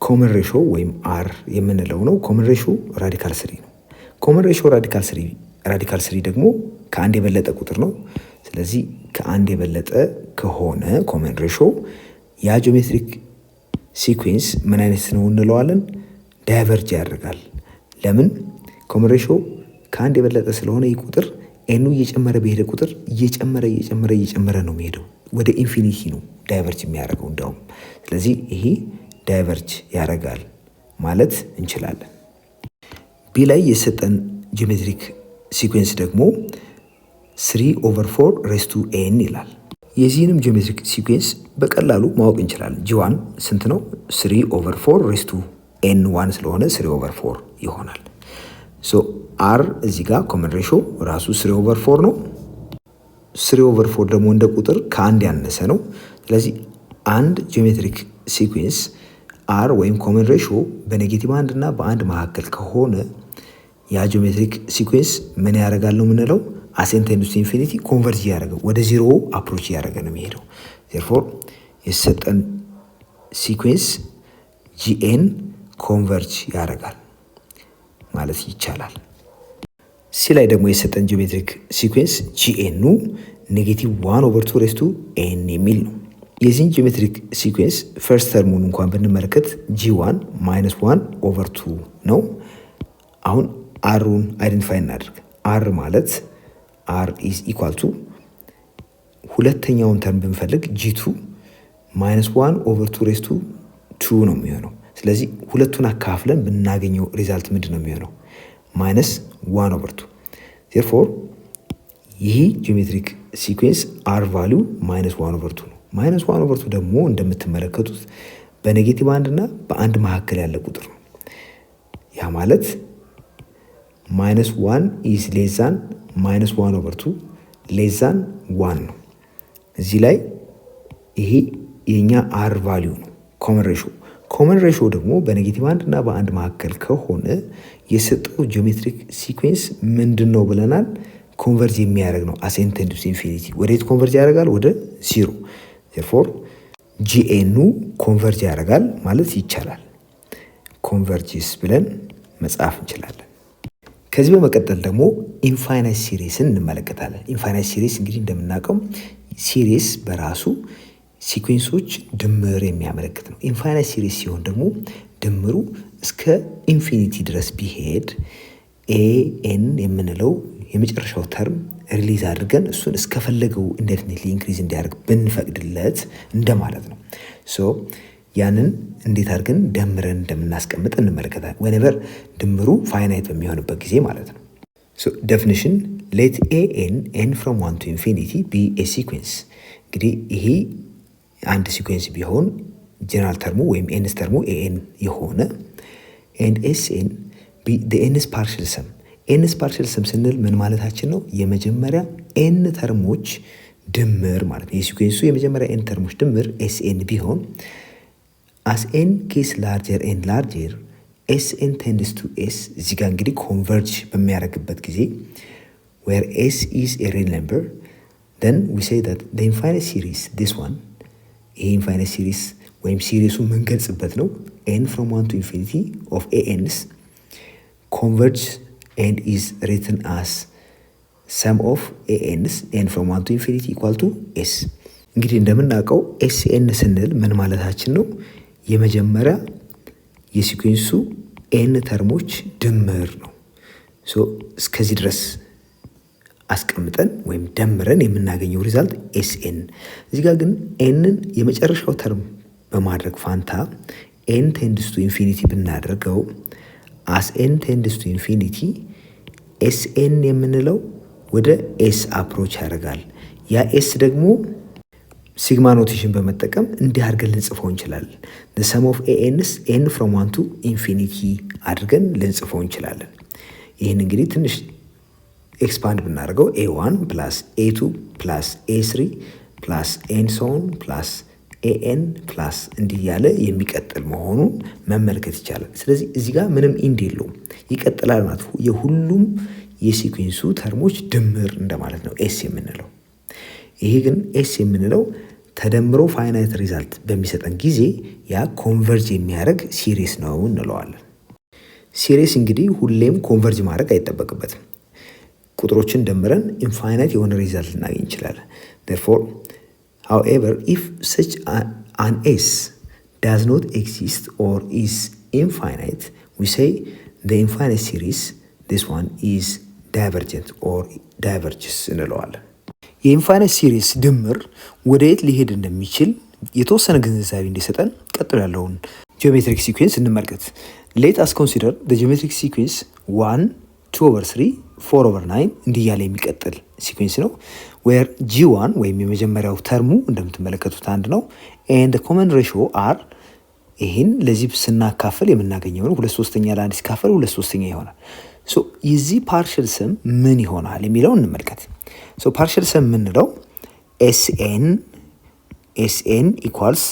ኮመን ሬሾ ወይም አር የምንለው ነው። ኮመን ሬሾ ራዲካል 3 ነው። ኮመን ሬሾ ራዲካል 3 ደግሞ ከአንድ የበለጠ ቁጥር ነው። ስለዚህ ከአንድ የበለጠ ከሆነ ኮመን ሬሾ ያ ጂኦሜትሪክ ሲኩዌንስ ምን አይነት ነው እንለዋለን? ዳይቨርጅ ያደርጋል። ለምን? ኮመን ሬሾ ከአንድ የበለጠ ስለሆነ ይህ ቁጥር ኤኑ እየጨመረ በሄደ ቁጥር እየጨመረ ነው የሚሄደው። ወደ ኢንፊኒቲ ነው ዳይቨርጅ የሚያደርገው እንዳውም። ስለዚህ ይሄ ዳይቨርጅ ያደርጋል ማለት እንችላለን። ቢ ላይ የሰጠን ጂኦሜትሪክ ሲኩዌንስ ደግሞ 3/4 ሬዝ ቱ ኤን ይላል። የዚህንም ጂኦሜትሪክ ሲኩዌንስ በቀላሉ ማወቅ እንችላለን። ጂ1 ስንት ነው? 3/4 ሬዝ ቱ ኤን 1 ስለሆነ 3/4 ይሆናል። ሶ አር እዚህ ጋር ኮመን ሬሾ ራሱ 3/4 ነው። 3/4 ደግሞ እንደ ቁጥር ከአንድ ያነሰ ነው። ስለዚህ አንድ ጂኦሜትሪክ ሲኩዌንስ አር ወይም ኮመን ሬሾ በኔጌቲቭ 1 እና በአንድ መካከል ከሆነ ያ ጂኦሜትሪክ ሲኩዌንስ ምን ያደርጋል ነው የምንለው? አሴንቴንዱስ ኢንፊኒቲ ኮንቨርጅ እያደረገ ወደ ዜሮ አፕሮች እያደረገ ነው የሚሄደው። ዜርፎር የሰጠን ሲኩዌንስ ጂኤን ኮንቨርጅ ያደርጋል ማለት ይቻላል። ሲ ላይ ደግሞ የሰጠን ጂኦሜትሪክ ሲኩዌንስ ጂኤኑ -1/2 ሬዝ ቱ ኤን የሚል ነው። የዚህን ጂኦሜትሪክ ሲኩዌንስ ፈርስት ተርሙን እንኳን ብንመለከት ጂ1 -1/2 ነው። አሁን አሩን አይደንቲፋይ እናድርግ። አር ማለት አር ኢዝ ኢኳል ቱ ሁለተኛውን ተርም ብንፈልግ ጂ2 ማይነስ 1 ኦቨር 2 ሬዝ ቱ 2 ነው የሚሆነው። ስለዚህ ሁለቱን አካፍለን ብናገኘው ሪዛልት ምንድን ነው የሚሆነው? ማይነስ 1 ኦቨር 2። ዜርፎር ይህ ጂኦሜትሪክ ሲኩዌንስ አር ቫሊዩ ማይነስ 1 ኦቨር 2 ነው። ማይነስ 1 ኦቨር 2 ደግሞ እንደምትመለከቱት በኔጌቲቭ አንድ እና በአንድ መካከል ያለ ቁጥር ነው። ያ ማለት ማይነስ 1 ኢዝ ሌዛን ማይነስ 1 ኦቨር 2 ሌዛን 1 ነው። እዚህ ላይ ይሄ የኛ አር ቫሊዩ ነው። ኮመን ሬሾ ደግሞ በኔጌቲቭ አንድ እና በአንድ መካከል ከሆነ የሰጠው ጂኦሜትሪክ ሲኩዌንስ ምንድን ነው ብለናል? ኮንቨርጅ የሚያደርግ ነው። አሴን ቴንድስ ኢንፊኒቲ ወዴት ኮንቨርጅ ያደርጋል? ወደ 0። ዜርፎር ጂኤኑ ኮንቨርጅ ያደርጋል ማለት ይቻላል። ኮንቨርጅስ ብለን መጻፍ እንችላለን። ከዚህ በመቀጠል ደግሞ ኢንፋይናይት ሲሪስን እንመለከታለን። ኢንፋይናይት ሲሪስ እንግዲህ እንደምናውቀው ሲሪስ በራሱ ሲኩዌንሶች ድምር የሚያመለክት ነው። ኢንፋይናይት ሲሪስ ሲሆን ደግሞ ድምሩ እስከ ኢንፊኒቲ ድረስ ቢሄድ ኤን የምንለው የመጨረሻው ተርም ሪሊዝ አድርገን እሱን እስከፈለገው ኢንዴፊኒትሊ ኢንክሪዝ እንዲያደርግ ብንፈቅድለት እንደማለት ነው። ሶ ያንን እንዴት አድርገን ደምረን እንደምናስቀምጥ እንመለከታለን። ወኔቨር ድምሩ ፋይናይት በሚሆንበት ጊዜ ማለት ነው። ሶ ዴፊኒሽን ሌት ኤን ፍሮም 1 ቱ ኢንፊኒቲ ቢ ኤ ሲኩዌንስ። እንግዲህ ይሄ አንድ ሲኩዌንስ ቢሆን ጀነራል ተርሙ ወይም ኤንስ ተርሙ ኤን የሆነ ኤንድ ኤስኤን ቢ ኤንስ ፓርሽል ሰም። ኤንስ ፓርሽል ሰም ስንል ምን ማለታችን ነው? የመጀመሪያ ኤን ተርሞች ድምር ማለት ነው። የሲኩዌንሱ የመጀመሪያ ኤን ተርሞች ድምር ኤስኤን ቢሆን አስ ኤን ኬስ ላርጀር ኤን ላርጀር ኤስኤን ቴንድስ ቱ ኤስ። እዚህ ጋር እንግዲህ ኮንቨርጅ በሚያደርግበት ጊዜ ዌር ኤስ ኢዝ ኤ ሪል ነምበር then we say that the infinite series this one ይሄ ኢንፋይናይት ሲሪስ ወይም ሲሪሱ የምንገልጽበት ነው። ኤን ፍሮም 1 to infinity of ANs converge and is written as sum of ANs n from 1 to infinity equal to s። እንግዲህ እንደምናውቀው ኤስኤን ስንል ምን ማለታችን ነው? የመጀመሪያ የሲኩዌንሱ ኤን ተርሞች ድምር ነው። ሶ እስከዚህ ድረስ አስቀምጠን ወይም ደምረን የምናገኘው ሪዛልት ኤስኤን። እዚህ ጋር ግን ኤንን የመጨረሻው ተርም በማድረግ ፋንታ ኤን ቴንድስ ቱ ኢንፊኒቲ ብናደርገው አስ ኤን ቴንድስ ቱ ኢንፊኒቲ ኤስኤን የምንለው ወደ ኤስ አፕሮች ያደርጋል። ያ ኤስ ደግሞ ሲግማ ኖቴሽን በመጠቀም እንዲህ አድርገን ልንጽፈው እንችላለን። the sum of ANs n from 1 to infinity አድርገን ልንጽፈው እንችላለን። ይህን እንግዲህ ትንሽ ኤክስፓንድ ብናደርገው A1 ፕላስ A2 ፕላስ A3 ፕላስ ኤንሶን ፕላስ ኤን ፕላስ እንዲህ ያለ የሚቀጥል መሆኑን መመልከት ይቻላል። ስለዚህ እዚህ ጋር ምንም ኢንድ የለውም፣ ይቀጥላል ማለት ነው። የሁሉም የሲኩዌንሱ ተርሞች ድምር እንደማለት ነው ኤስ የምንለው። ይሄ ግን ኤስ የምንለው ተደምሮ ፋይናይት ሪዛልት በሚሰጠን ጊዜ ያ ኮንቨርጅ የሚያደርግ ሲሪስ ነው እንለዋለን። ሲሪስ እንግዲህ ሁሌም ኮንቨርጅ ማድረግ አይጠበቅበትም። ቁጥሮችን ደምረን ኢንፋይናይት የሆነ ሪዛልት ልናገኝ እንችላለን። therefore however if such an s does not exist or is infinite we say the infinite series this one is divergent or diverges እንለዋለን። የኢንፋይናይት ሲሪስ ድምር ወደ የት ሊሄድ እንደሚችል የተወሰነ ግንዛቤ እንዲሰጠን ቀጥሎ ያለውን ጂኦሜትሪክ ሲኩዌንስ እንመልከት። let us consider the geometric sequence 1 2/3 4/9 እንዲህ ያለ የሚቀጥል ሲኩዌንስ ነው። where g1 ወይም የመጀመሪያው ተርሙ እንደምትመለከቱት አንድ ነው and the common ratio r ይህን ለዚህ ስናካፈል የምናገኘው ነው። 2/3 ለአንድ ሲካፈል 2/3 ይሆናል። ሶ የዚህ ፓርሻል ሰም ምን ይሆናል የሚለው እንመልከት። ሶ ፓርሻል ሰም የምንለው ኤስኤን ኢኳልስ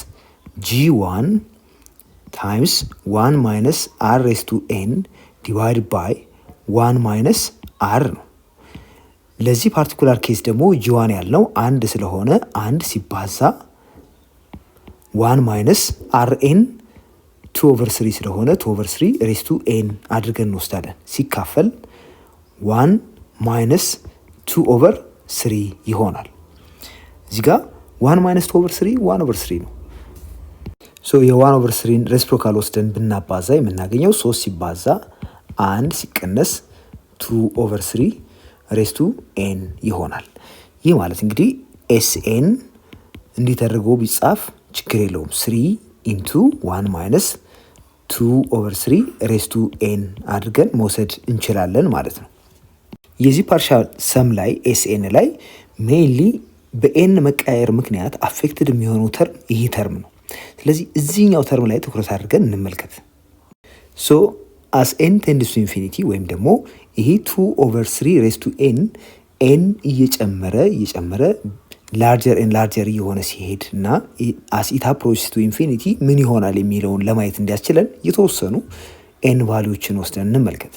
g1 ታይምስ 1 ማይነስ r raised to n divided by 1 ማይነስ r ነው። ለዚህ ፓርቲኩላር ኬስ ደግሞ ጂ1 ያልነው አንድ ስለሆነ አንድ ሲባዛ 1 ማይነስ rn 2/3 ስለሆነ 2/3 ሬስ ቱ n አድርገን እንወስዳለን። ሲካፈል 1 ማይነስ 2/3 ይሆናል። እዚህ ጋር 1 ማይነስ 2/3 1/3 ነው። ሶ የ1/3ን ሬሲፕሮካል ወስደን ብናባዛ የምናገኘው 3 ሲባዛ 1 ሲቀነስ 2/3 ሬስ ቱ ኤን ይሆናል። ይህ ማለት እንግዲህ ኤስኤን እንዲህ ተደርጎ ቢጻፍ ችግር የለውም። 3 ኢንቱ 1 ማይነስ 2/3 ሬስ ቱ ኤን አድርገን መውሰድ እንችላለን ማለት ነው። የዚህ ፓርሻል ሰም ላይ ኤስኤን ላይ ሜይንሊ በኤን መቀያየር ምክንያት አፌክትድ የሚሆነው ተርም ይህ ተርም ነው። ስለዚህ እዚህኛው ተርም ላይ ትኩረት አድርገን እንመልከት። ሶ አስ ኤን ቴንድስ ቱ ኢንፊኒቲ ወይም ደግሞ ይሄ 2/3 ሬስ ቱ ኤን እየጨመረ ላርጀር ኤን ላርጀር እየሆነ ሲሄድ እና አስ ኢት አፕሮችስ ቱ ኢንፊኒቲ ምን ይሆናል የሚለውን ለማየት እንዲያስችለን የተወሰኑ ኤን ቫሊዎችን ወስደን እንመልከት።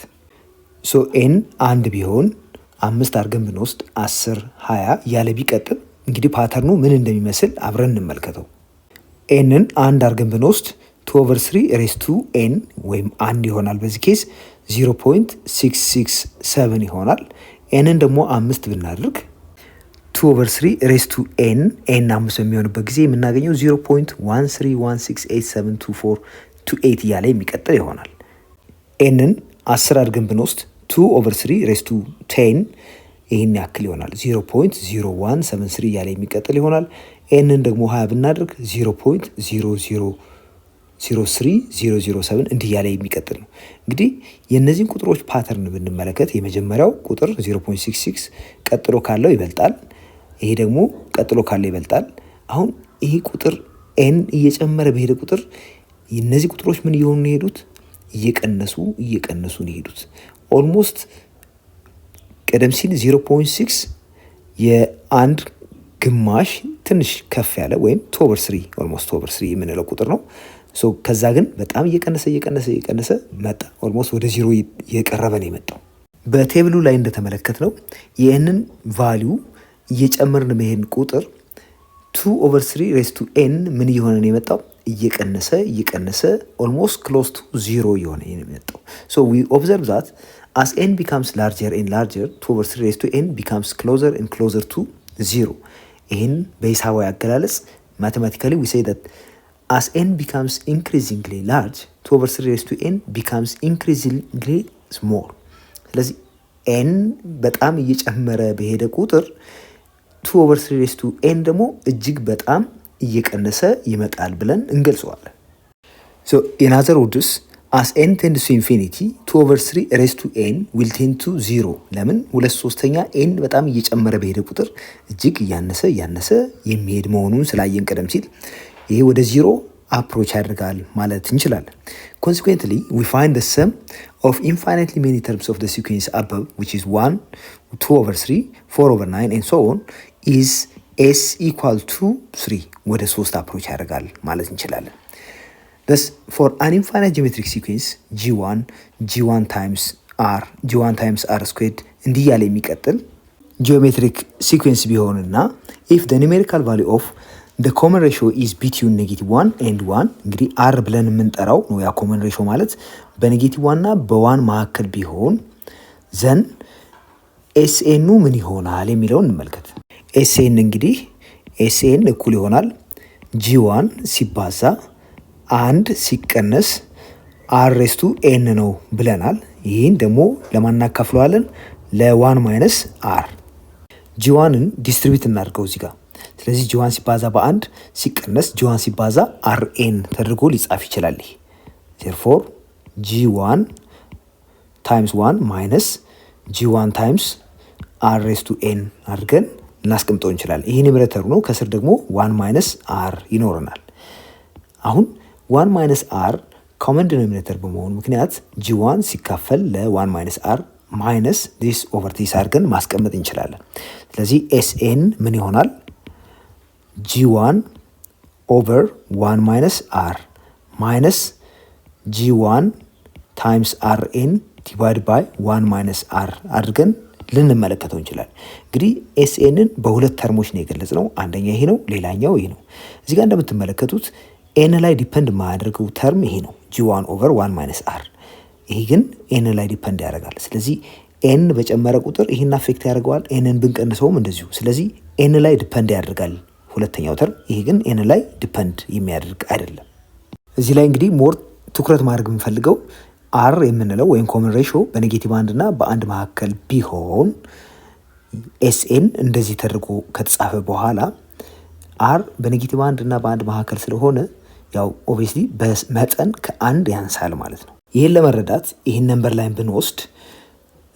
ሶ ኤን 1 ቢሆን 5 አድርገን ብንወስድ 10 20 እያለ ቢቀጥል እንግዲህ ፓተርኑ ምን እንደሚመስል አብረን እንመልከተው። ኤንን 1 አድርገን ብንወስድ 2/3 ሬስ ቱ ኤን ወይም 1 ይሆናል። በዚህ ኬስ 0.667 ይሆናል። ኤንን ደግሞ 5 ብናደርግ 2/3 ሬስ ቱ ኤን 5 በሚሆንበት ጊዜ የምናገኘው 0.13168872428 እያለ የሚቀጥል ይሆናል። ኤንን 10 አድርገን ብንወስድ 2/3 ሬስ ቱ 10 ይህን ያክል ይሆናል። 0.0173 እያለ የሚቀጥል ይሆናል። ኤንን ደግሞ 20 ብናደርግ 0.0003007 እንዲህ እያለ የሚቀጥል ነው። እንግዲህ የእነዚህን ቁጥሮች ፓተርን ብንመለከት የመጀመሪያው ቁጥር 0.66 ቀጥሎ ካለው ይበልጣል። ይሄ ደግሞ ቀጥሎ ካለው ይበልጣል። አሁን ይሄ ቁጥር ኤን እየጨመረ በሄደ ቁጥር እነዚህ ቁጥሮች ምን እየሆኑ ነው የሄዱት? እየቀነሱ ነው የሄዱት። ኦልሞስት ቀደም ሲል 0.6 የአንድ ግማሽ ትንሽ ከፍ ያለ ወይም 2/3 ኦልሞስት 2/3 የምንለው ቁጥር ነው። ሶ ከዛ ግን በጣም እየቀነሰ መጣ። ኦልሞስት ወደ 0 እየቀረበ ነው የመጣው። በቴብሉ ላይ እንደተመለከት ነው ይህንን ቫሊዩ እየጨመርን መሄድን ቁጥር 2/3 ሬስ ቱ ኤን ምን እየሆነ ነው የመጣው? እየቀነሰ ኦልሞስት ክሎዝ ቱ 0 እየሆነ ነው የመጣው። ሶ ዊ ኦብዘርቭ ዛት as n becomes larger and larger 2/3 raised to n becomes closer and closer to 0. ይህን በሂሳባዊ አገላለጽ mathematically we say that as n becomes increasingly large 2/3 raised to n becomes increasingly small. ስለዚህ n በጣም እየጨመረ በሄደ ቁጥር 2/3 raised to n ደግሞ እጅግ በጣም እየቀነሰ ይመጣል ብለን እንገልጸዋለን። So in other words as n tends to infinity 2/3 raised to n will tend to 0. ለምን 2/3 n በጣም እየጨመረ በሄደ ቁጥር እጅግ እያነሰ የሚሄድ መሆኑን ስላየን ቀደም ሲል ይሄ ወደ 0 አፕሮች ያደርጋል ማለት እንችላለን። Consequently we find the sum of infinitely many terms of the sequence above which is 1 2/3 4/9 and so on is s equal to 3 ወደ 3 አፕሮች ያደርጋል ማለት እንችላለን። Thus, for an infinite geometric sequence, G1 times R squared እንዲህ ያለ የሚቀጥል geometric sequence ቢሆንና if the numerical value of the common ratio is between -1 and 1 እንግዲህ R ብለን የምንጠራው ነው ያ common ratio ማለት በ1 እና በ1 መካከል ቢሆን then SN ምን ይሆናል የሚለውን እንመልከት። SN እንግዲህ SN እኩል ይሆናል G1 ሲባዛ 1 ሲቀነስ r ሬስ ቱ n ነው ብለናል። ይህን ደግሞ ለማናካፍለዋለን ለ1 ማይነስ r g1ን ዲስትሪቢዩት እናድርገው እዚህ ጋር። ስለዚህ g1 ሲባዛ በ1 ሲቀነስ g1 ሲባዛ rn ተደርጎ ሊጻፍ ይችላል። therefore g1 times 1 minus g1 times r ሬስ ቱ n አድርገን እናስቀምጠው እንችላለን። ይሄ ኒውመሬተሩ ነው። ከስር ደግሞ 1 ማይነስ r ይኖረናል። አሁን 1 ማይነስ r ኮመን ዲኖሚኔተር በመሆኑ ምክንያት g1 ሲካፈል ለ1 ማይነስ r ማይነስ ዲስ ኦቨር ዲስ አድርገን ማስቀመጥ እንችላለን። ስለዚህ sn ምን ይሆናል? g1 ኦቨር 1 ማይነስ r ማይነስ g1 ታይምስ rn ዲቫይድ ባይ 1 ማይነስ r አድርገን ልንመለከተው እንችላለን። እንግዲህ snን በሁለት ተርሞች ነው የገለጽነው። አንደኛ ይሄ ነው፣ ሌላኛው ይሄ ነው። እዚህ ጋር እንደምትመለከቱት ኤን ላይ ዲፔንድ የማያደርገው ተርም ይሄ ነው g1 ኦቨር 1 ማይነስ r። ይሄ ግን ኤን ላይ ዲፔንድ ያደርጋል። ስለዚህ ኤን በጨመረ ቁጥር ይሄን አፌክት ያደርገዋል። ኤንን ብንቀንሰውም እንደዚሁ። ስለዚህ ኤን ላይ ዲፔንድ ያደርጋል ሁለተኛው ተርም። ይሄ ግን ኤን ላይ ዲፔንድ የሚያደርግ አይደለም። እዚህ ላይ እንግዲህ ሞር ትኩረት ማድረግ የምፈልገው አር የምንለው ወይም ኮመን ሬሾ በኔጌቲቭ 1 እና በ1 መካከል ቢሆን ኤስኤን እንደዚህ ተደርጎ ከተጻፈ በኋላ አር በኔጌቲቭ 1 እና በ1 መካከል ስለሆነ ያው ኦብቪየስሊ በመጠን ከአንድ ያንሳል ማለት ነው። ይህን ለመረዳት ይህን ነምበር ላይን ብንወስድ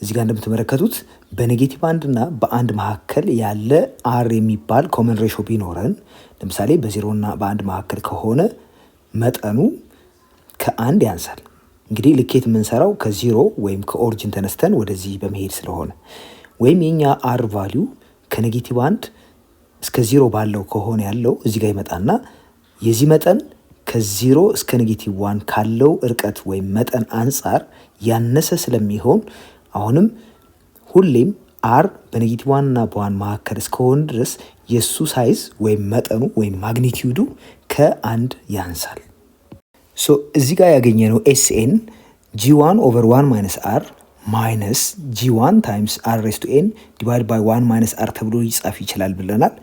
እዚህ ጋር እንደምትመለከቱት በኔጌቲቭ 1 እና በ1 መካከል ያለ አር የሚባል ኮመን ሬሾ ቢኖረን ለምሳሌ በ0 እና በ1 መካከል ከሆነ መጠኑ ከአንድ ያንሳል። እንግዲህ ልኬት የምንሰራው ከ0 ወይም ከኦሪጂን ተነስተን ወደዚህ በመሄድ ስለሆነ ወይም የኛ አር ቫሊዩ ከኔጌቲቭ 1 እስከ 0 ባለው ከሆነ ያለው እዚህ ጋር ይመጣና የዚህ መጠን ከ0 እስከ ኔጌቲቭ 1 ካለው እርቀት ወይም መጠን አንጻር ያነሰ ስለሚሆን አሁንም ሁሌም አር በኔጌቲቭ 1 እና በ1 መካከል እስከሆነ ድረስ የሱ ሳይዝ ወይም መጠኑ ወይም ማግኒቲዩዱ ከአንድ ያንሳል። ሶ እዚህ ጋር ያገኘነው ኤስኤን ጂ1 ኦቨር 1 ማይነስ አር ማይነስ ጂ1 ታይምስ አር ሬስ ቱ ኤን ዲቫይድ ባይ 1 ማይነስ አር ተብሎ ሊጻፍ ይችላል ብለናል።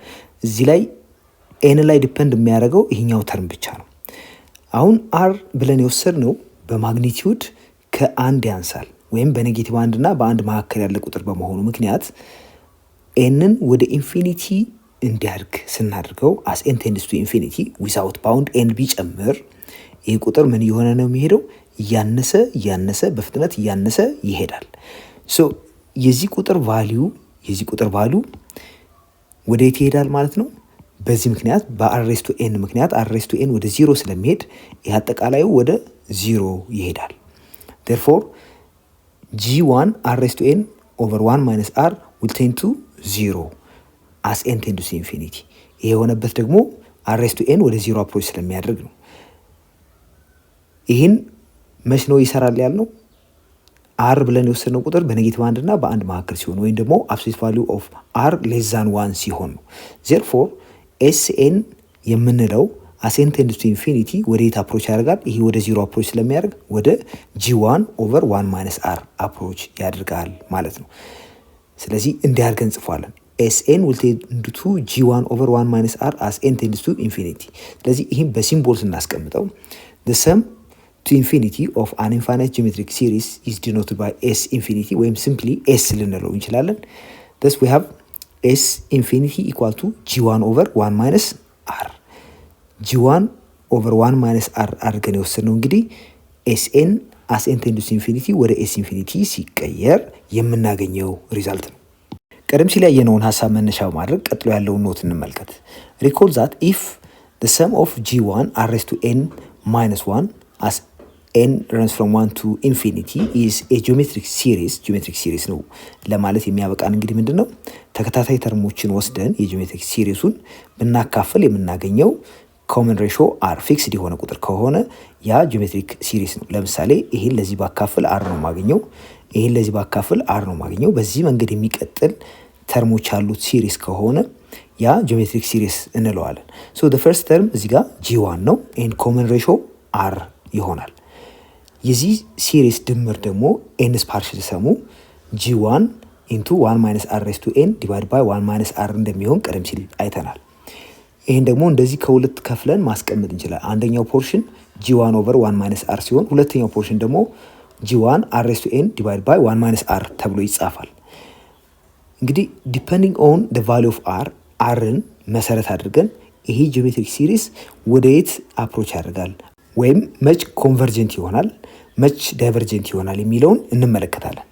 እዚህ ላይ ኤን ላይ ዲፔንድ የሚያደርገው ይሄኛው ተርም ብቻ ነው። አሁን አር ብለን የወሰድነው በማግኒቲዩድ ከአንድ ያንሳል ወይም በኔጌቲቭ 1 እና በ1 መካከል ያለ ቁጥር በመሆኑ ምክንያት ኤንን ወደ ኢንፊኒቲ እንዲያድግ ስናደርገው አስ ኤን ቴንድስ ቱ ኢንፊኒቲ ዊዛውት ባውንድ ኤን ቢጨምር ይህ ቁጥር ምን እየሆነ ነው የሚሄደው? እያነሰ በፍጥነት እያነሰ ይሄዳል። ሶ የዚህ ቁጥር ቫሊዩ ወደ የት ይሄዳል ማለት ነው? በዚህ ምክንያት በአር ሬስ ቱ ኤን ምክንያት አር ሬስ ቱ ኤን ወደ 0 ስለሚሄድ ይህ አጠቃላዩ ወደ 0 ይሄዳል። ዴርፎር ጂ1 አር ሬስ ቱ ኤን ኦቨር 1 ማይነስ አር ዊል ቴንድ ቱ 0 አስ ኤን ቴንድስ ቱ ኢንፊኒቲ። ይሄ የሆነበት ደግሞ አር ሬስ ቱ ኤን ወደ 0 አፕሮች ስለሚያደርግ ነው። ይህን መች ነው ይሰራል ያልነው? አር ብለን የወሰድነው ቁጥር በኔጌቲቭ 1 እና በ1 መካከል ሲሆን ወይም ደግሞ አብሶሉት ቫሊዩ ኦፍ አር ሌስ ዛን 1 ሲሆን ነው። ዜርፎር ኤስኤን የምንለው አሴን ቴንድስ ቱ ኢንፊኒቲ ወደ የት አፕሮች ያደርጋል? ይሄ ወደ 0 አፕሮች ስለሚያደርግ ወደ ጂ1 ኦቨር 1 ማይነስ አር አፕሮች ያደርጋል ማለት ነው። ስለዚህ እንዲህ አድርገን እንጽፏለን። ኤስኤን ዊል ቴንድ ቱ ጂ1 ኦቨር 1 ማይነስ አር አስ ኤን ቴንድስ ቱ ኢንፊኒቲ። ስለዚህ ይህም በሲምቦል ስናስቀምጠው the sum to infinity of an infinite geometric series is denoted by s infinity ወይም simply s ልንለው እንችላለን። thus we have s infinity equal to g1 over 1 minus r g1 over 1 minus r አድርገን የወሰድነው እንግዲህ sn as n tends to infinity ወደ s infinity ሲቀየር የምናገኘው ሪዛልት ነው። ቀደም ሲል ያየነውን ሐሳብ መነሻ በማድረግ ቀጥሎ ያለውን ኖት እንመልከት። recall that if the sum of g1 r raised to n minus 1 as n runs from 1 to infinity is a geometric series ነው ለማለት የሚያበቃን እንግዲህ ምንድነው? ተከታታይ ተርሞችን ወስደን የጂኦሜትሪክ ሲሪሱን ብናካፍል የምናገኘው ኮመን ሬሾ አር ፊክስድ የሆነ ቁጥር ከሆነ ያ ጂኦሜትሪክ ሲሪስ ነው። ለምሳሌ ይሄን ለዚህ ባካፍል አር ነው ማገኘው፣ ይሄን ለዚህ ባካፍል አር ነው ማገኘው። በዚህ መንገድ የሚቀጥል ተርሞች ያሉት ሲሪስ ከሆነ ያ ጂኦሜትሪክ ሲሪስ እንለዋለን። ሶ the first term እዚህ ጋር g1 ነው and common ratio r ይሆናል። የዚህ ሲሪስ ድምር ደግሞ nስ ፓርሻል ሰሙ g1 into 1 minus r raised to n divided by 1 minus r እንደሚሆን ቀደም ሲል አይተናል። ይሄን ደግሞ እንደዚህ ከሁለት ከፍለን ማስቀመጥ እንችላለን። አንደኛው ፖርሽን g1 over 1 minus r ሲሆን ሁለተኛው ፖርሽን ደግሞ g1 r raised to n divided by 1 minus r ተብሎ ይጻፋል። እንግዲህ ዲፔንዲንግ ኦን the value of r rን መሰረት አድርገን ይሄ ጂኦሜትሪክ ሲሪስ ወደ የት አፕሮች ያደርጋል ወይም መች ኮንቨርጀንት ይሆናል መች ዳይቨርጀንት ይሆናል የሚለውን እንመለከታለን።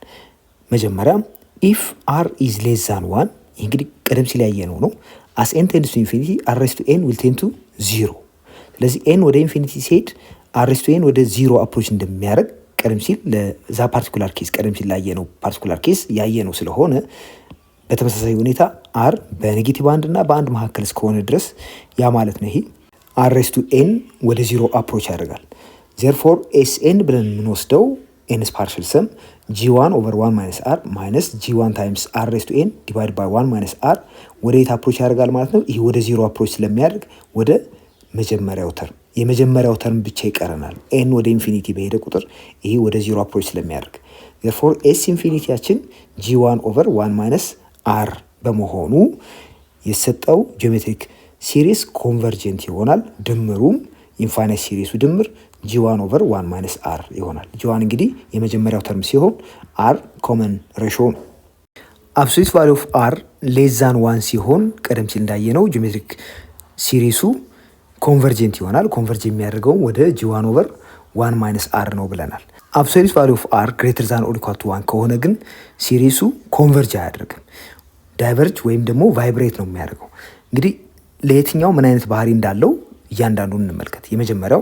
መጀመሪያ if r is less than 1 እንግዲህ ቀደም ሲል ያየነው ነው as n tends to infinity r raised to n will tend to 0። ስለዚህ n ወደ ኢንፊኒቲ ሲሄድ r raised to n ወደ 0 አፕሮች እንደሚያደርግ ቀደም ሲል ለዛ ፓርቲኩላር ኬስ ቀደም ሲል ያየነው ፓርቲኩላር ኬስ ያየነው ስለሆነ በተመሳሳይ ሁኔታ r በኔጌቲቭ 1 እና በ1 መካከል እስከሆነ ድረስ ያ ማለት ነው ይሄ r raised to n ወደ 0 አፕሮች ያደርጋል። therefore sn ብለን የምንወስደው n's partial sum g1 over 1 minus r minus g1 times r raised to n divided by 1 minus r ወደ የት አፕሮች ያደርጋል ማለት ነው። ይሄ ወደ 0 አፕሮች ስለሚያደርግ ወደ መጀመሪያው ተርም የመጀመሪያው ተርም ብቻ ይቀረናል። n ወደ ኢንፊኒቲ በሄደ ቁጥር ይሄ ወደ 0 አፕሮች ስለሚያደርግ therefore s ኢንፊኒቲያችን g1 over 1 minus r በመሆኑ የሰጠው ጂኦሜትሪክ ሲሪስ ኮንቨርጀንት ይሆናል። ድምሩም ኢንፋይናይት ሲሪሱ ድምር g1 over 1 minus r ይሆናል። g1 እንግዲህ የመጀመሪያው ተርም ሲሆን r ኮመን ሬሾ ነው። አብሶሉት ቫሊዩ ኦፍ አር ሌስ ዛን 1 ሲሆን ቀደም ሲል እንዳየነው ጂኦሜትሪክ ሲሪሱ ኮንቨርጀንት ይሆናል። ኮንቨርጅ የሚያደርገውም ወደ ጂ1 ኦቨር 1 ማይነስ አር ነው ብለናል። አብሶሉት ቫሊዩ ኦፍ አር ግሬተር ዛን ኦር ኢኳል ቱ 1 ከሆነ ግን ሲሪሱ ኮንቨርጅ አያደርግም። ዳይቨርጅ ወይም ደግሞ ቫይብሬት ነው የሚያደርገው። እንግዲህ ለየትኛው ምን አይነት ባህሪ እንዳለው እያንዳንዱን እንመልከት። የመጀመሪያው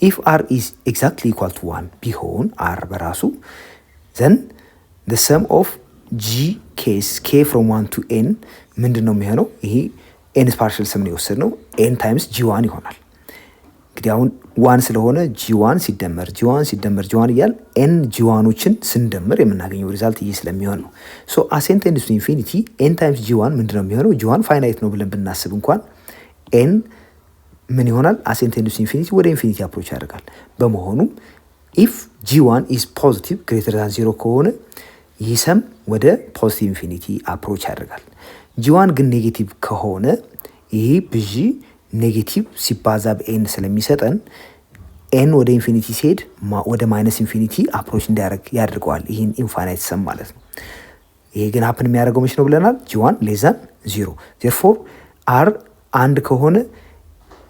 ኢፍ አር ኢዝ ኤግዛክትሊ ኢኳል ቱ 1 ቢሆን አር በራሱ ዘን the sum of g ኬስ k from 1 to n ምንድን ነው የሚሆነው? ይሄ ኤን ፓርሻል ሰም ነው የወሰድነው ኤን ታይምስ ጂ1 ይሆናል። እንግዲህ አሁን 1 ስለሆነ ጂ1 ሲደመር ጂ1 ሲደመር ጂ1 እያል ኤን ጂ1ዎችን ስንደምር የምናገኘው ሪዛልት ይህ ስለሚሆን ነው። ሶ አሴንት ኤንድስ ቱ ኢንፊኒቲ ኤን ታይምስ ጂ1 ምንድን ነው የሚሆነው? ጂ1 ፋይናይት ነው ብለን ብናስብ እንኳን ኤን ምን ይሆናል? አሴንት ኤንድስ ቱ ኢንፊኒቲ ወደ ኢንፊኒቲ አፕሮች ያደርጋል። በመሆኑም ኢፍ ጂ1 ኢዝ ፖዚቲቭ ግሬተር ዛን 0 ከሆነ ይህ ሰም ወደ ፖዚቲቭ ኢንፊኒቲ አፕሮች ያደርጋል። ጂ1 ግን ኔጌቲቭ ከሆነ ይህ ብዢ ኔጌቲቭ ሲባዛ በኤን ስለሚሰጠን ኤን ወደ ኢንፊኒቲ ሲሄድ ወደ ማይነስ ኢንፊኒቲ አፕሮች እንዲያደርግ ያደርገዋል። ይህን ኢንፋይናይት ሰም ማለት ነው። ይሄ ግን ሀፕን የሚያደርገው መች ነው ብለናል? ጂ1 ሌስ ዛን 0 ዜርፎር አር 1 ከሆነ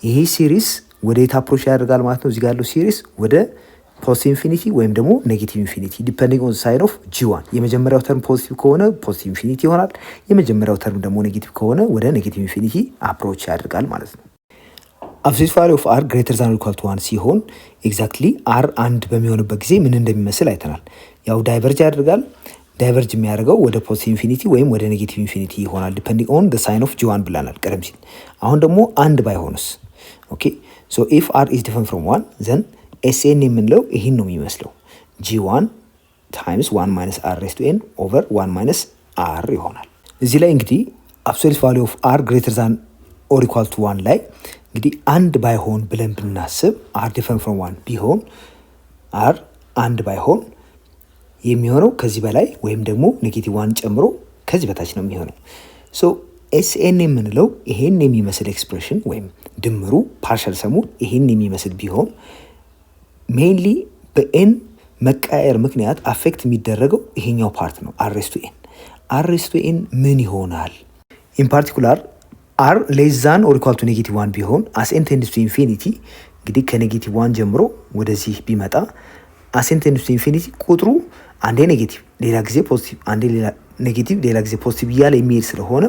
ይሄ ሲሪስ ወደ የት አፕሮች ያደርጋል ማለት ነው? እዚህ ጋር ያለው ሲሪስ ወደ ፖዚቲቭ ኢንፊኒቲ ወይም ደግሞ ኔጌቲቭ ኢንፊኒቲ ዲፔንዲንግ ኦን ሳይድ ኦፍ ጂ1። የመጀመሪያው ተርም ፖዚቲቭ ከሆነ ፖዚቲቭ ኢንፊኒቲ ይሆናል። የመጀመሪያው ተርም ደግሞ ኔጌቲቭ ከሆነ ወደ ኔጌቲቭ ኢንፊኒቲ አፕሮች ያደርጋል ማለት ነው። አብሶሉት ቫሊዩ ኦፍ አር ግሬተር ዛን ኢኳል ቱ 1 ሲሆን ኤግዛክትሊ አር 1 በሚሆንበት ጊዜ ምን እንደሚመስል አይተናል። ያው ዳይቨርጅ ያደርጋል። ዳይቨርጅ የሚያደርገው ወደ ፖዚቲቭ ኢንፊኒቲ ወይም ወደ ኔጌቲቭ ኢንፊኒቲ ይሆናል ዲፔንዲንግ ኦን ሳይን ኦፍ ጂ1 ብለናል ቀደም ሲል። አሁን ደግሞ 1 ባይሆንስ? ኦኬ ሶ ኢፍ አር ኢዝ ዲፈረንት ፍሮም 1 ዘን ኤስኤን የምንለው ይህን ነው የሚመስለው ጂ1 ታይምስ 1 ማይነስ አር ሬስ ቱ ኤን ኦቨር 1 ማይነስ አር ይሆናል። እዚህ ላይ እንግዲህ አብሶሉት ቫሊዩ ኦፍ አር ግሬተር ዛን ኦር ኢኳል ቱ 1 ላይ እንግዲህ 1 ባይሆን ብለን ብናስብ አር ዲፈረንት ፍሮም 1 ቢሆን አር 1 ባይሆን የሚሆነው ከዚህ በላይ ወይም ደግሞ ኔጌቲቭ 1 ጨምሮ ከዚህ በታች ነው የሚሆነው። ሶ ኤስኤን የምንለው ይሄን የሚመስል ኤክስፕሬሽን ወይም ድምሩ ፓርሻል ሰሙ ይሄን የሚመስል ቢሆን ሜይንሊ በኤን መቃየር ምክንያት አፌክት የሚደረገው ይሄኛው ፓርት ነው አር ቱ ኤን። አር ቱ ኤን ምን ይሆናል? ኢን ፓርቲኩላር አር ሌስ ዛን ኦር ኢኳል ቱ ኔጌቲቭ 1 ቢሆን አስ ኤን ቴንድስ ቱ ኢንፊኒቲ እንግዲህ ከኔጌቲቭ 1 ጀምሮ ወደዚህ ቢመጣ አስ ኤን ቴንድስ ቱ ኢንፊኒቲ ቁጥሩ አንዴ ኔጌቲቭ ሌላ ጊዜ ፖዚቲቭ አንዴ ሌላ ኔጌቲቭ ሌላ ጊዜ ፖዚቲቭ እያለ የሚሄድ ስለሆነ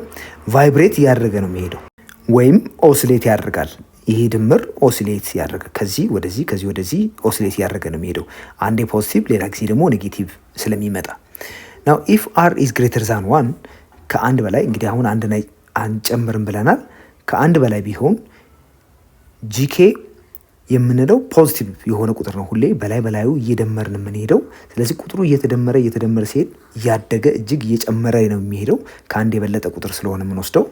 ቫይብሬት እያደረገ ነው የሚሄደው ወይም ኦስሌት ያደርጋል። ይሄ ድምር ኦሲሌት ያደረገ ከዚህ ወደዚህ ከዚህ ወደዚህ ኦሲሌት ያደረገ ነው የሚሄደው አንዴ ፖዚቲቭ ሌላ ጊዜ ደግሞ ኔጌቲቭ ስለሚመጣ ናው ኢፍ አር ኢዝ ግሬተር ዛን 1 ከአንድ በላይ እንግዲህ አሁን አንድ ላይ አንጨምርም ብለናል። ከአንድ በላይ ቢሆን ጂኬ የምንለው ፖዚቲቭ የሆነ ቁጥር ነው። ሁሌ በላይ በላዩ እየደመርን የምንሄደው። ስለዚህ ቁጥሩ እየተደመረ ሲሄድ እያደገ እጅግ እየጨመረ ነው የሚሄደው ከአንድ የበለጠ ቁጥር ስለሆነ የምንወስደው።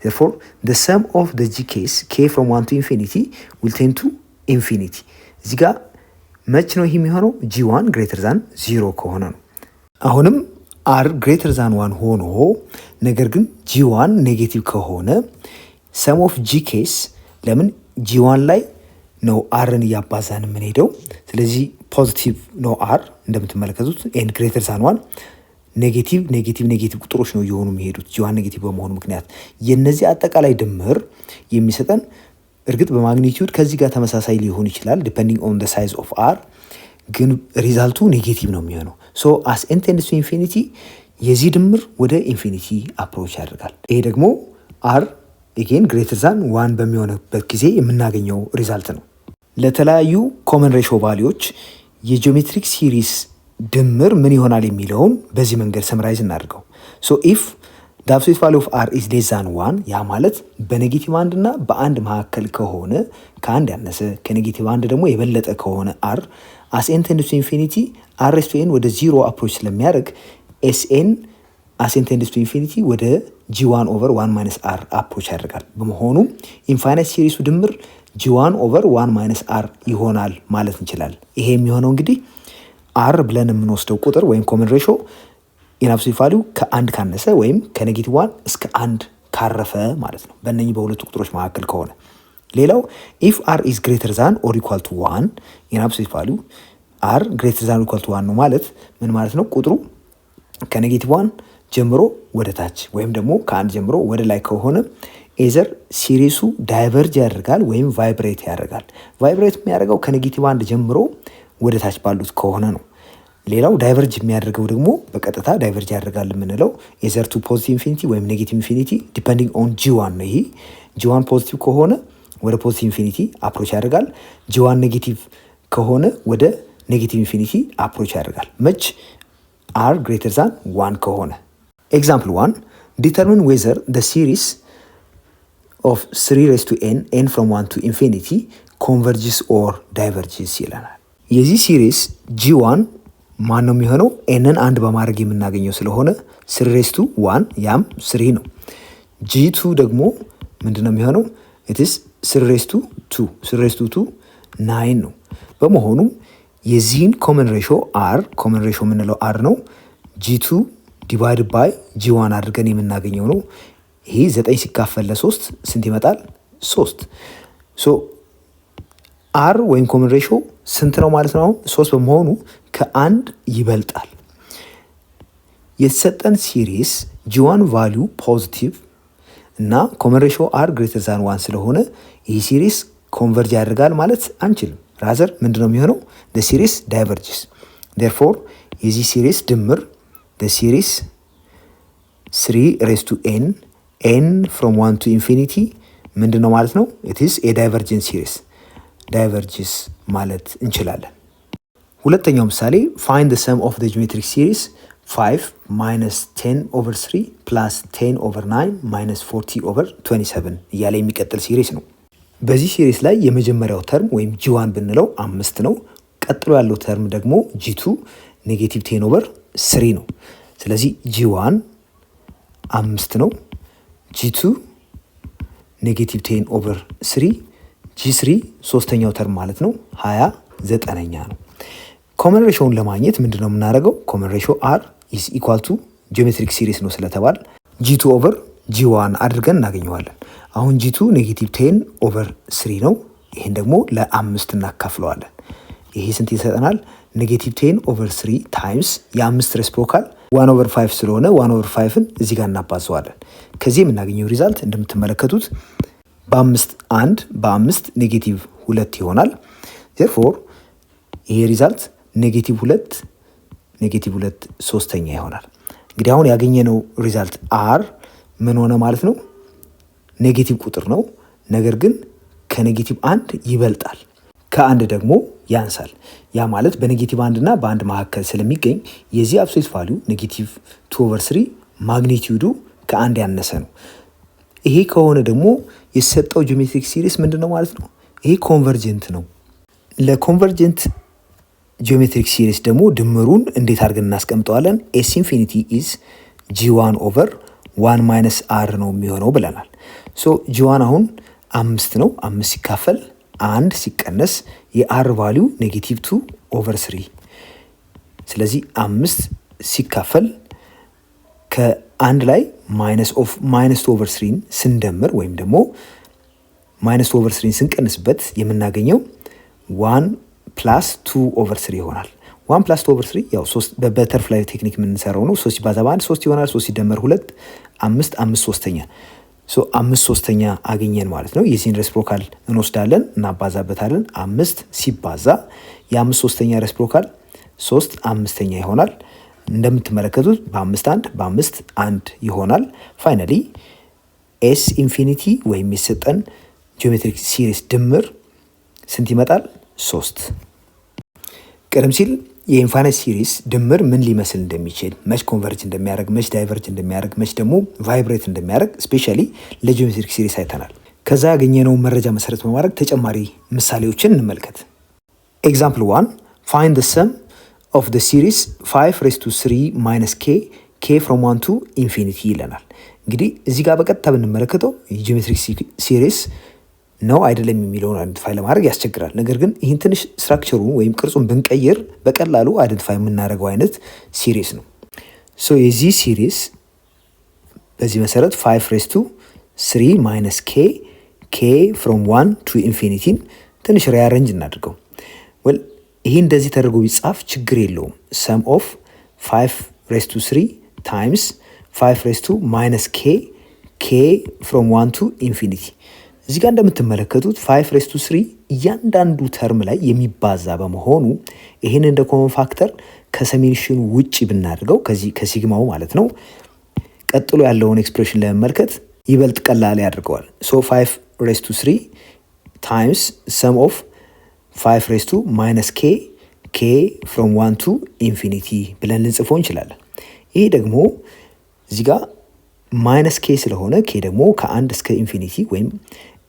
therefore the sum of the gk's k from 1 to infinity will tend to infinity። እዚህ ጋር መች ነው ይህ የሚሆነው? g1 greater than 0 ከሆነ ነው። አሁንም r greater than 1 ሆኖ ነገር ግን g1 ኔጌቲቭ ከሆነ sum of gk's ለምን g1 ላይ ነው አርን እያባዛን የምንሄደው። ስለዚህ ፖዚቲቭ ነው አር እንደምትመለከቱት ኤንድ ግሬተር ዛን 1 ኔጌቲቭ ቁጥሮች ነው እየሆኑ የሚሄዱት ጂ1 ኔጌቲቭ በመሆኑ ምክንያት የነዚህ አጠቃላይ ድምር የሚሰጠን እርግጥ በማግኒቲዩድ ከዚህ ጋር ተመሳሳይ ሊሆን ይችላል ዲፔንዲንግ ኦን ዘ ሳይዝ ኦፍ አር፣ ግን ሪዛልቱ ኔጌቲቭ ነው የሚሆነው። ሶ አስ ኤን ቴንድስ ቱ ኢንፊኒቲ የዚህ ድምር ወደ ኢንፊኒቲ አፕሮች ያደርጋል። ይሄ ደግሞ አር ኤጌን ግሬተር ዛን 1 በሚሆንበት ጊዜ የምናገኘው ሪዛልት ነው። ለተለያዩ ኮመን ሬሾ ቫሊዎች የጂኦሜትሪክ ሲሪስ ድምር ምን ይሆናል የሚለውን በዚህ መንገድ ሰምራይዝ እናድርገው። ሶ ኢፍ the absolute value of r is less than 1 ያ ማለት በኔጌቲቭ 1 እና በ1 መካከል ከሆነ ከአንድ ያነሰ ከኔጌቲቭ 1 ደግሞ የበለጠ ከሆነ r as n tends to infinity r raised to n ወደ 0 አፕሮች ስለሚያደርግ sn as n tends to infinity ወደ g1 over 1 minus r አፕሮች ያደርጋል። በመሆኑ ኢንፋይናይት ሲሪሱ ድምር g1 over 1 minus r ይሆናል ማለት እንችላለን። ይሄ የሚሆነው እንግዲህ r ብለን የምንወስደው ቁጥር ወይም ኮመን ሬሾ ኢንአብሶሉት ቫልዩ ከአንድ ካነሰ ወይም ከኔጌቲቭ 1 እስከ 1 ካረፈ ማለት ነው በእነኚህ በሁለቱ ቁጥሮች መካከል ከሆነ። ሌላው ኢፍ r is greater than or equal to 1 ኢንአብሶሉት ቫልዩ r greater than or equal to 1 ነው ማለት ምን ማለት ነው? ቁጥሩ ከኔጌቲቭ 1 ጀምሮ ወደ ታች ወይም ደግሞ ከአንድ ጀምሮ ወደ ላይ ከሆነ ኤዘር ሲሪሱ ዳይቨርጅ ያደርጋል ወይም ቫይብሬት ያደርጋል። ቫይብሬት የሚያደርገው ከኔጌቲቭ 1 ጀምሮ ወደ ታች ባሉት ከሆነ ነው። ሌላው ዳይቨርጅ የሚያደርገው ደግሞ በቀጥታ ዳይቨርጅ ያደርጋል የምንለው ኤዘር ቱ ፖዚቲቭ ኢንፊኒቲ ወይም ኔጌቲቭ ኢንፊኒቲ ዲፔንዲንግ ኦን ጂ1 ነው። ይሄ ጂ1 ፖዚቲቭ ከሆነ ወደ ፖዚቲቭ ኢንፊኒቲ አፕሮች ያደርጋል። ጂ1 ኔጌቲቭ ከሆነ ወደ ኔጌቲቭ ኢንፊኒቲ አፕሮች ያደርጋል። መች አር ግሬተር ዛን 1 ከሆነ። ኤግዛምፕል 1 ዲተርሚን ዌዘር ዘ ሲሪስ ኦፍ 3 ሬይዝድ ቱ ኤን ፍሮም 1 ቱ ኢንፊኒቲ ኮንቨርጅስ ኦር ዳይቨርጅስ ይለናል። የዚህ ሲሪስ ጂ1 ማን ነው የሚሆነው? ኤንን አንድ በማድረግ የምናገኘው ስለሆነ 3 ሬይዝድ ቱ 1 ያም 3 ነው። ጂ2 ደግሞ ምንድን ነው የሚሆነው? ኢትስ 3 ሬይዝድ ቱ 2 3 ሬይዝድ ቱ 2 9 ነው። በመሆኑም የዚህን ኮመን ሬሾ አር ኮመን ሬሾ የምንለው አር ነው። ጂ2 ዲቫይድ ባይ ጂ1 አድርገን የምናገኘው ነው። ይሄ 9 ሲካፈል ለ3 ስንት ይመጣል? 3። ሶ አር ወይም ኮመን ሬሾ ስንት ነው ማለት ነው? አሁን 3 በመሆኑ ከአንድ ይበልጣል። የተሰጠን ሲሪስ ጂ1 ቫሊዩ ፖዚቲቭ እና ኮመን ሬሾ አር ግሬተር ዛን 1 ስለሆነ ይህ ሲሪስ ኮንቨርጅ ያደርጋል ማለት አንችልም። ራዘር ምንድነው የሚሆነው? the series diverges therefore የዚህ ሲሪስ ድምር the series 3 raised to n from 1 to infinity ምንድነው ማለት ነው? it is a divergent series diverges ማለት እንችላለን። ሁለተኛው ምሳሌ find the sum of the geometric series 5 minus 10 over 3 plus 10 over 9 minus 40 over 27 እያለ የሚቀጥል ሲሪስ ነው። በዚህ ሲሪስ ላይ የመጀመሪያው ተርም ወይም ጂ1 ብንለው 5 ነው። ቀጥሎ ያለው ተርም ደግሞ ጂ2 ኔጌቲቭ 10 ኦቨር 3 ነው። ስለዚህ ጂ1 5 ነው፣ ጂ2 ኔጌቲቭ 10 ኦቨር 3፣ ጂ3 ሶስተኛው ተርም ማለት ነው 29ኛ ነው። ኮመን ሬሾውን ለማግኘት ምንድነው የምናደርገው? ኮመን ሬሾ አር ኢዝ ኢኳል ቱ ጂኦሜትሪክ ሲሪስ ነው ስለተባል ጂ2 ኦቨር ጂ1 አድርገን እናገኘዋለን። አሁን ጂ2 ኔጌቲቭ 10 ኦቨር 3 ነው። ይህን ደግሞ ለ5 እናካፍለዋለን። ይሄ ስንት ይሰጠናል? ኔጌቲቭ 10 ኦቨር 3 ታይምስ የ5 ሬሲፕሮካል 1 ኦቨር 5 ስለሆነ 1 ኦቨር 5ን እዚህ ጋር እናባዘዋለን። ከዚህ የምናገኘው ሪዛልት እንደምትመለከቱት በ5 ኔጌቲቭ 2 ይሆናል። ዜርፎር ይሄ ሪዛልት ኔጌቲቭ 2 ሶስተኛ ይሆናል። እንግዲህ አሁን ያገኘነው ሪዛልት አር ምን ሆነ ማለት ነው? ኔጌቲቭ ቁጥር ነው፣ ነገር ግን ከኔጌቲቭ 1 ይበልጣል፣ ከአንድ ደግሞ ያንሳል። ያ ማለት በኔጌቲቭ 1 እና በአንድ መካከል ስለሚገኝ የዚህ አብሶሉት ቫልዩ ኔጌቲቭ 2 ኦቨር 3 ማግኒቲዩዱ ከአንድ ያነሰ ነው። ይሄ ከሆነ ደግሞ የተሰጠው ጂኦሜትሪክ ሲሪስ ምንድን ነው ማለት ነው? ይሄ ኮንቨርጀንት ነው። ለኮንቨርጀንት ጂኦሜትሪክ ሲሪስ ደግሞ ድምሩን እንዴት አድርገን እናስቀምጠዋለን? ኤስ ኢንፊኒቲ ኢዝ ጂ1 ኦቨር 1 ማይነስ አር ነው የሚሆነው ብለናል። ሶ ጂ1 አሁን 5 ነው። 5 ሲካፈል 1 ሲቀነስ የአር ቫሊዩ ኔጌቲቭ 2 ኦቨር 3። ስለዚህ 5 ሲካፈል ከአንድ ላይ ማይነስ 2 ኦቨር 3 ስንደምር ወይም ደግሞ ማይነስ 2 ኦቨር 3 ስንቀንስበት የምናገኘው 1 ፕላስ 2 ኦቨር 3 ይሆናል። 1 ፕላስ 2 ኦቨር 3 ያው 3 በበተርፍላይ ቴክኒክ የምንሰራው ነው። 3 ሲባዛ በ1 3 ይሆናል። 3 ሲደመር 2 5 ሶስተኛ። ሶ 5 ሶስተኛ አገኘን ማለት ነው። የዚህን ሬሲፕሮካል እንወስዳለን እናባዛበታለን። 5 ሲባዛ የ5 ሶስተኛ ሬሲፕሮካል 3 5ኛ ይሆናል። እንደምትመለከቱት በ5 1 ይሆናል። ፋይናሊ ኤስ ኢንፊኒቲ ወይም የሰጠን ጂኦሜትሪክ ሲሪስ ድምር ስንት ይመጣል? 3። ቀደም ሲል የኢንፋይናይት ሲሪስ ድምር ምን ሊመስል እንደሚችል፣ መች ኮንቨርጅ እንደሚያደርግ፣ መች ዳይቨርጅ እንደሚያደርግ፣ መች ደግሞ ቫይብሬት እንደሚያደርግ ስፔሻሊ ለጂኦሜትሪክ ሲሪስ አይተናል። ከዛ ያገኘነውን መረጃ መሰረት በማድረግ ተጨማሪ ምሳሌዎችን እንመልከት። ኤግዛምፕል 1 ፋይንድ ዘ ሰም ኦፍ ዘ ሲሪስ 5 ሬይዝድ ቱ 3 ማይነስ ኬ ፍሮም 1 ቱ ኢንፊኒቲ ይለናል። እንግዲህ እዚህ ጋር በቀጥታ ብንመለከተው የጂኦሜትሪክ ሲሪስ ነው አይደለም የሚለውን አይደንቲፋይ ለማድረግ ያስቸግራል። ነገር ግን ይህን ትንሽ ስትራክቸሩን ወይም ቅርጹን ብንቀይር በቀላሉ አይደንቲፋይ የምናደርገው አይነት ሲሪስ ነው። ሶ የዚህ ሲሪስ በዚህ መሰረት 5 ሬይዝድ ቱ 3 ማይነስ ኬ ፍሮም 1 ቱ ኢንፊኒቲን ትንሽ ሪአሬንጅ እናድርገው። ወል ይሄ እንደዚህ ተደርጎ ቢጻፍ ችግር የለውም። ሰም ኦፍ 5 ሬይዝድ ቱ 3 ታይምስ 5 ሬስ ቱ ማይነስ ኬ ፍሮም 1 ቱ ኢንፊኒቲ። እዚህ ጋር እንደምትመለከቱት 5 ሬስ ቱ 3 እያንዳንዱ ተርም ላይ የሚባዛ በመሆኑ ይህን እንደ ኮመን ፋክተር ከሰሜሽኑ ውጭ ብናደርገው ከሲግማው ማለት ነው ቀጥሎ ያለውን ኤክስፕሬሽን ለመመልከት ይበልጥ ቀላል ያደርገዋል። ሶ 5 ሬስ ቱ 3 ታይምስ ሰም ኦፍ 5 ሬስ ቱ ማይነስ ኬ ፍሮም 1 ቱ ኢንፊኒቲ ብለን ልንጽፈው እንችላለን። ይሄ ደግሞ እዚህ ጋር ማይነስ ኬ ስለሆነ ኬ ደግሞ ከአንድ እስከ ኢንፊኒቲ ወይም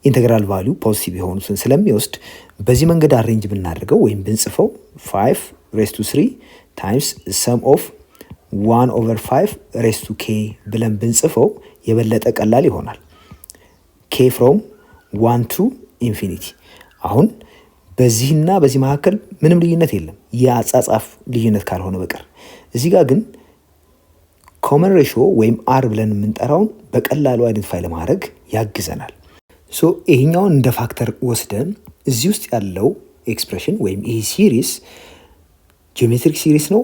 ኢንተግራል ቫሊዩ ፖዚቲቭ የሆኑትን ስለሚወስድ በዚህ መንገድ አሬንጅ ብናደርገው ወይም ብንጽፈው 5 ሬስ ቱ 3 ታይምስ ሰም ኦፍ 1 ኦቨር 5 ሬስ ቱ ኬ ብለን ብንጽፈው የበለጠ ቀላል ይሆናል። ኬ ፍሮም 1 ቱ ኢንፊኒቲ። አሁን በዚህና በዚህ መካከል ምንም ልዩነት የለም የአጻጻፍ ልዩነት ካልሆነ በቀር። እዚህ ጋር ግን ኮመን ሬሽዮ ወይም አር ብለን የምንጠራውን በቀላሉ አይደንቲፋይ ለማድረግ ያግዘናል። ሶ ይሄኛውን እንደ ፋክተር ወስደን እዚህ ውስጥ ያለው ኤክስፕሬሽን ወይም ይሄ ሲሪስ ጂኦሜትሪክ ሲሪስ ነው።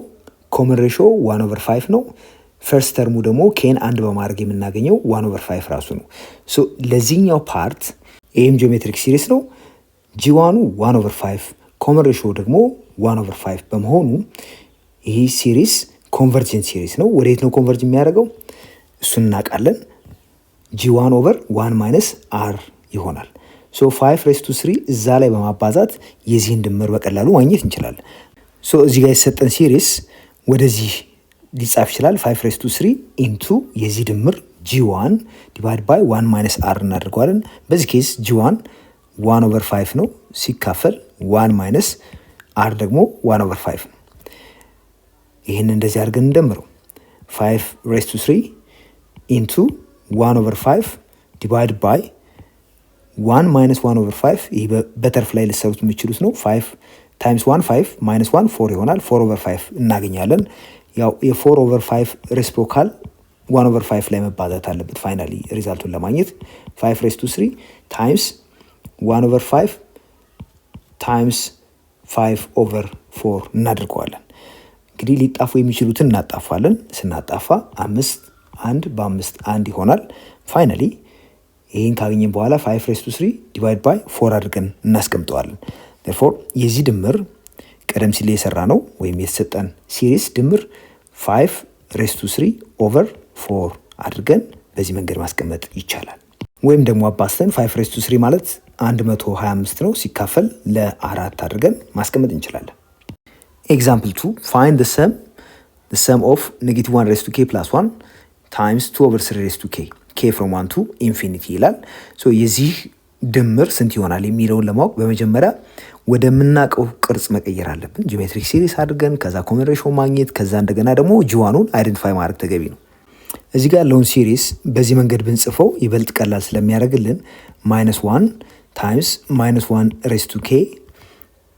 ኮመን ሬሽዮ 1 ኦቨር 5 ነው። ፈርስት ተርሙ ደግሞ ኬን አንድ በማድረግ የምናገኘው 1 ኦቨር 5 ራሱ ነው። ሶ ለዚህኛው ፓርት ይህም ጂኦሜትሪክ ሲሪስ ነው። ጂ1 1 ኦቨር 5 ኮመን ሬሽዮ ደግሞ 1 ኦቨር 5 በመሆኑ ይህ ሲሪስ ኮንቨርጀንት ሲሪስ ነው። ወዴት ነው ኮንቨርጅ የሚያደርገው? እሱን እናውቃለን። ጂ1 ኦቨር 1 ማይነስ አር ይሆናል። ሶ 5 ሬስ ቱ 3 እዛ ላይ በማባዛት የዚህን ድምር በቀላሉ ማግኘት እንችላለን። ሶ እዚህ ጋር የተሰጠን ሲሪስ ወደዚህ ሊጻፍ ይችላል። 5 ሬስ ቱ 3 ኢንቱ የዚህ ድምር ጂ1 ዲቫይድ ባይ 1 ማይነስ አር እናደርገዋለን። በዚህ ኬስ ጂ1 1 ኦቨር 5 ነው ሲካፈል 1 ማይነስ አር ደግሞ 1 ኦቨር 5 ነው። ይህን እንደዚህ አድርገን እንደምረው 5 ሬስ ቱ 3 ኢንቱ 1 ኦቨር 5 ዲቫይድ ባይ 1 ማይነስ 1 ኦቨር 5 ይህ በተርፍ ላይ ልሰሩት የሚችሉት ነው። 5 ታይምስ 1 5 ማይነስ 1 4 ይሆናል። 4 ኦቨር 5 እናገኛለን። ያው የ4 ኦቨር 5 ሬሲፕሮካል 1 ኦቨር 5 ላይ መባዛት አለበት ፋይናሊ ሪዛልቱን ለማግኘት። 5 ሬስ ቱ 3 ታይምስ 1 ኦቨር 5 ታይምስ 5 ኦቨር 4 እናድርገዋለን። እንግዲህ ሊጣፉ የሚችሉትን እናጣፋለን። ስናጣፋ 5 1 በ5 1 ይሆናል። ፋይናሊ ይህን ካገኘን በኋላ 5 ሬስ ቱ 3 ዲቫይድ ባይ 4 አድርገን እናስቀምጠዋለን። therefore የዚህ ድምር ቀደም ሲል የሰራ ነው ወይም የተሰጠን ሲሪስ ድምር 5 ሬስ ቱ 3 ኦቨር 4 አድርገን በዚህ መንገድ ማስቀመጥ ይቻላል። ወይም ደግሞ አባስተን 5 ሬስ ቱ 3 ማለት 125 ነው ሲካፈል ለ4 አድርገን ማስቀመጥ እንችላለን። ኤግዛምፕል 2 find the sum of -1 ሬስ ቱ k plus 1 times 2 over 3 ሬስ ቱ k from 1 to infinity ይላል። ሶ የዚህ ድምር ስንት ይሆናል የሚለውን ለማወቅ በመጀመሪያ ወደምናውቀው ቅርጽ መቀየር አለብን። ጂኦሜትሪክ ሲሪስ አድርገን ከዛ ኮመን ሬሽዮ ማግኘት ከዛ እንደገና ደግሞ ጂዋኑን አይደንቲፋይ ማድረግ ተገቢ ነው። እዚህ ጋር ያለውን ሲሪስ በዚህ መንገድ ብንጽፈው ይበልጥ ቀላል ስለሚያደርግልን -1 ታይምስ -1 ሬስ ቱ k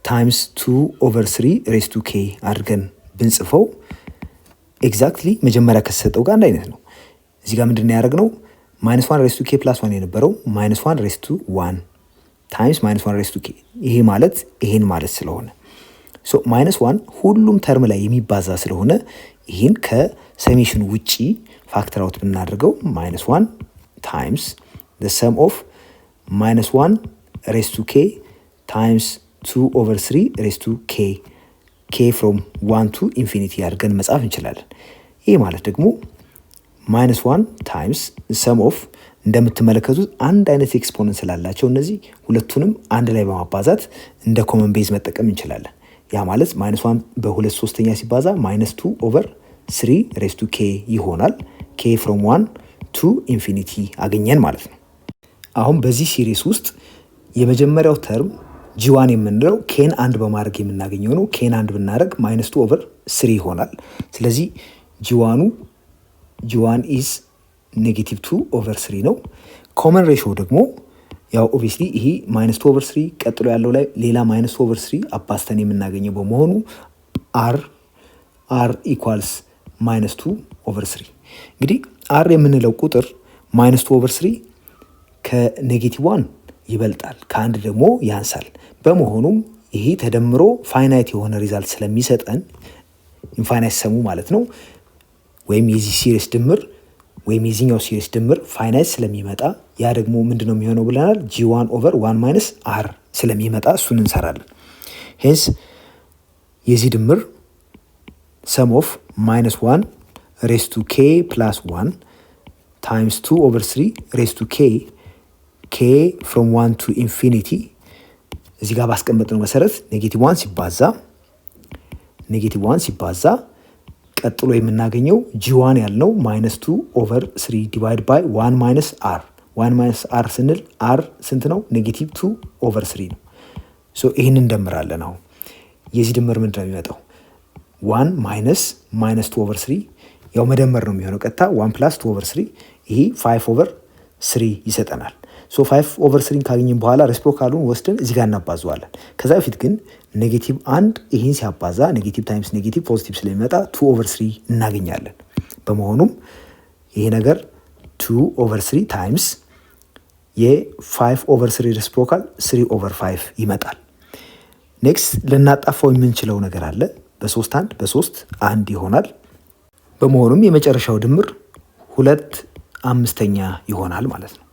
ታይምስ 2 ኦቨር 3 ሬስ ቱ k አድርገን ብንጽፈው ኤግዛክትሊ መጀመሪያ ከተሰጠው ጋር አንድ አይነት ነው። እዚህ ጋር ምንድን ነው ያደረግነው? -1 ሬስ ቱ k ፕላስ 1 የነበረው -1 ሬስ ቱ 1 ታይምስ -1 ሬስ ቱ k ይሄ ማለት ይሄን ማለት ስለሆነ ሶ -1 ሁሉም ተርም ላይ የሚባዛ ስለሆነ ይሄን ከሰሜሽን ውጪ ፋክተር አውት ብናደርገው -1 ታይምስ the sum of -1 ሬስ ቱ k ታይምስ 2 ኦቨር 3 ሬስ ቱ k from 1 to infinity አድርገን መጻፍ እንችላለን። ይሄ ማለት ደግሞ -1 ታይምስ ሰም ኦፍ እንደምትመለከቱት አንድ አይነት ኤክስፖነንት ስላላቸው እነዚህ ሁለቱንም አንድ ላይ በማባዛት እንደ ኮመን ቤዝ መጠቀም እንችላለን። ያ ማለት -1 በ2/3 ሲባዛ -2 ኦቨር 3 ሬስ ቱ k ይሆናል። k from 1 to infinity አገኘን ማለት ነው። አሁን በዚህ ሲሪስ ውስጥ የመጀመሪያው ተርም ጂ1 የምንለው ኬን አንድ በማድረግ የምናገኘው ነው። ኬን አንድ ብናደርግ -2 ኦቨር 3 ይሆናል። ስለዚህ ጂ1 ኢዝ -2 ኦቨር 3 ነው። ኮመን ሬሽዮ ደግሞ ያው ኦብቪስሊ ይሄ -2 ኦቨር 3 ቀጥሎ ያለው ላይ ሌላ -2 ኦቨር 3 አባስተን የምናገኘው በመሆኑ r ኢኳልስ -2 ኦቨር 3። እንግዲህ r የምንለው ቁጥር -2 ኦቨር 3 ከ-1 ይበልጣል፣ ከአንድ ደግሞ ያንሳል። በመሆኑም ይሄ ተደምሮ ፋይናይት የሆነ ሪዛልት ስለሚሰጠን ኢንፋይናይት ሰሙ ማለት ነው ወይም የዚህ ሲሪስ ድምር ወይም የዚህኛው ሲሪስ ድምር ፋይናይት ስለሚመጣ ያ ደግሞ ምንድነው የሚሆነው ብለናል? g1 ኦቨር 1 ማይነስ r ስለሚመጣ እሱን እንሰራለን። ሄንስ የዚህ ድምር ሰም ኦፍ ማይነስ 1 ሬስ ቱ k ፕላስ 1 ታይምስ 2 ኦቨር 3 ሬስ ቱ k ፍሮም 1 ቱ ኢንፊኒቲ እዚህ ጋር ባስቀመጥነው መሰረት ኔጌቲቭ 1 ሲባዛ ቀጥሎ የምናገኘው g1 ያልነው ማይነስ 2 ኦቨር 3 ዲቫይድ ባይ 1 ማይነስ r 1 ማይነስ r ስንል r ስንት ነው? ኔጌቲቭ 2 ኦቨር 3 ነው። ሶ ይህን እንደምራለን። አሁን የዚህ ድምር ምንድን ነው የሚመጣው? 1 ማይነስ 2 ኦቨር 3 ያው መደመር ነው የሚሆነው ቀጥታ 1 ፕላስ 2 ኦቨር 3 ይሄ 5 ኦቨር 3 ይሰጠናል። ሶ 5 ኦቨር 3 ካገኘን በኋላ ሬሲፕሮካሉን ወስደን እዚህ ጋር እናባዘዋለን። ከዛ በፊት ግን ኔጌቲቭ 1 ይህን ሲያባዛ ኔጌቲቭ ታይምስ ኔጌቲቭ ፖዚቲቭ ስለሚመጣ 2 ኦቨር 3 እናገኛለን። በመሆኑም ይሄ ነገር 2 ኦቨር 3 ታይምስ የ5 ኦቨር 3 ሬሲፕሮካል 3 ኦቨር 5 ይመጣል። ኔክስት ልናጣፋው የምንችለው ነገር አለ። በ3 1 ይሆናል። በመሆኑም የመጨረሻው ድምር 2/5 ይሆናል ማለት ነው።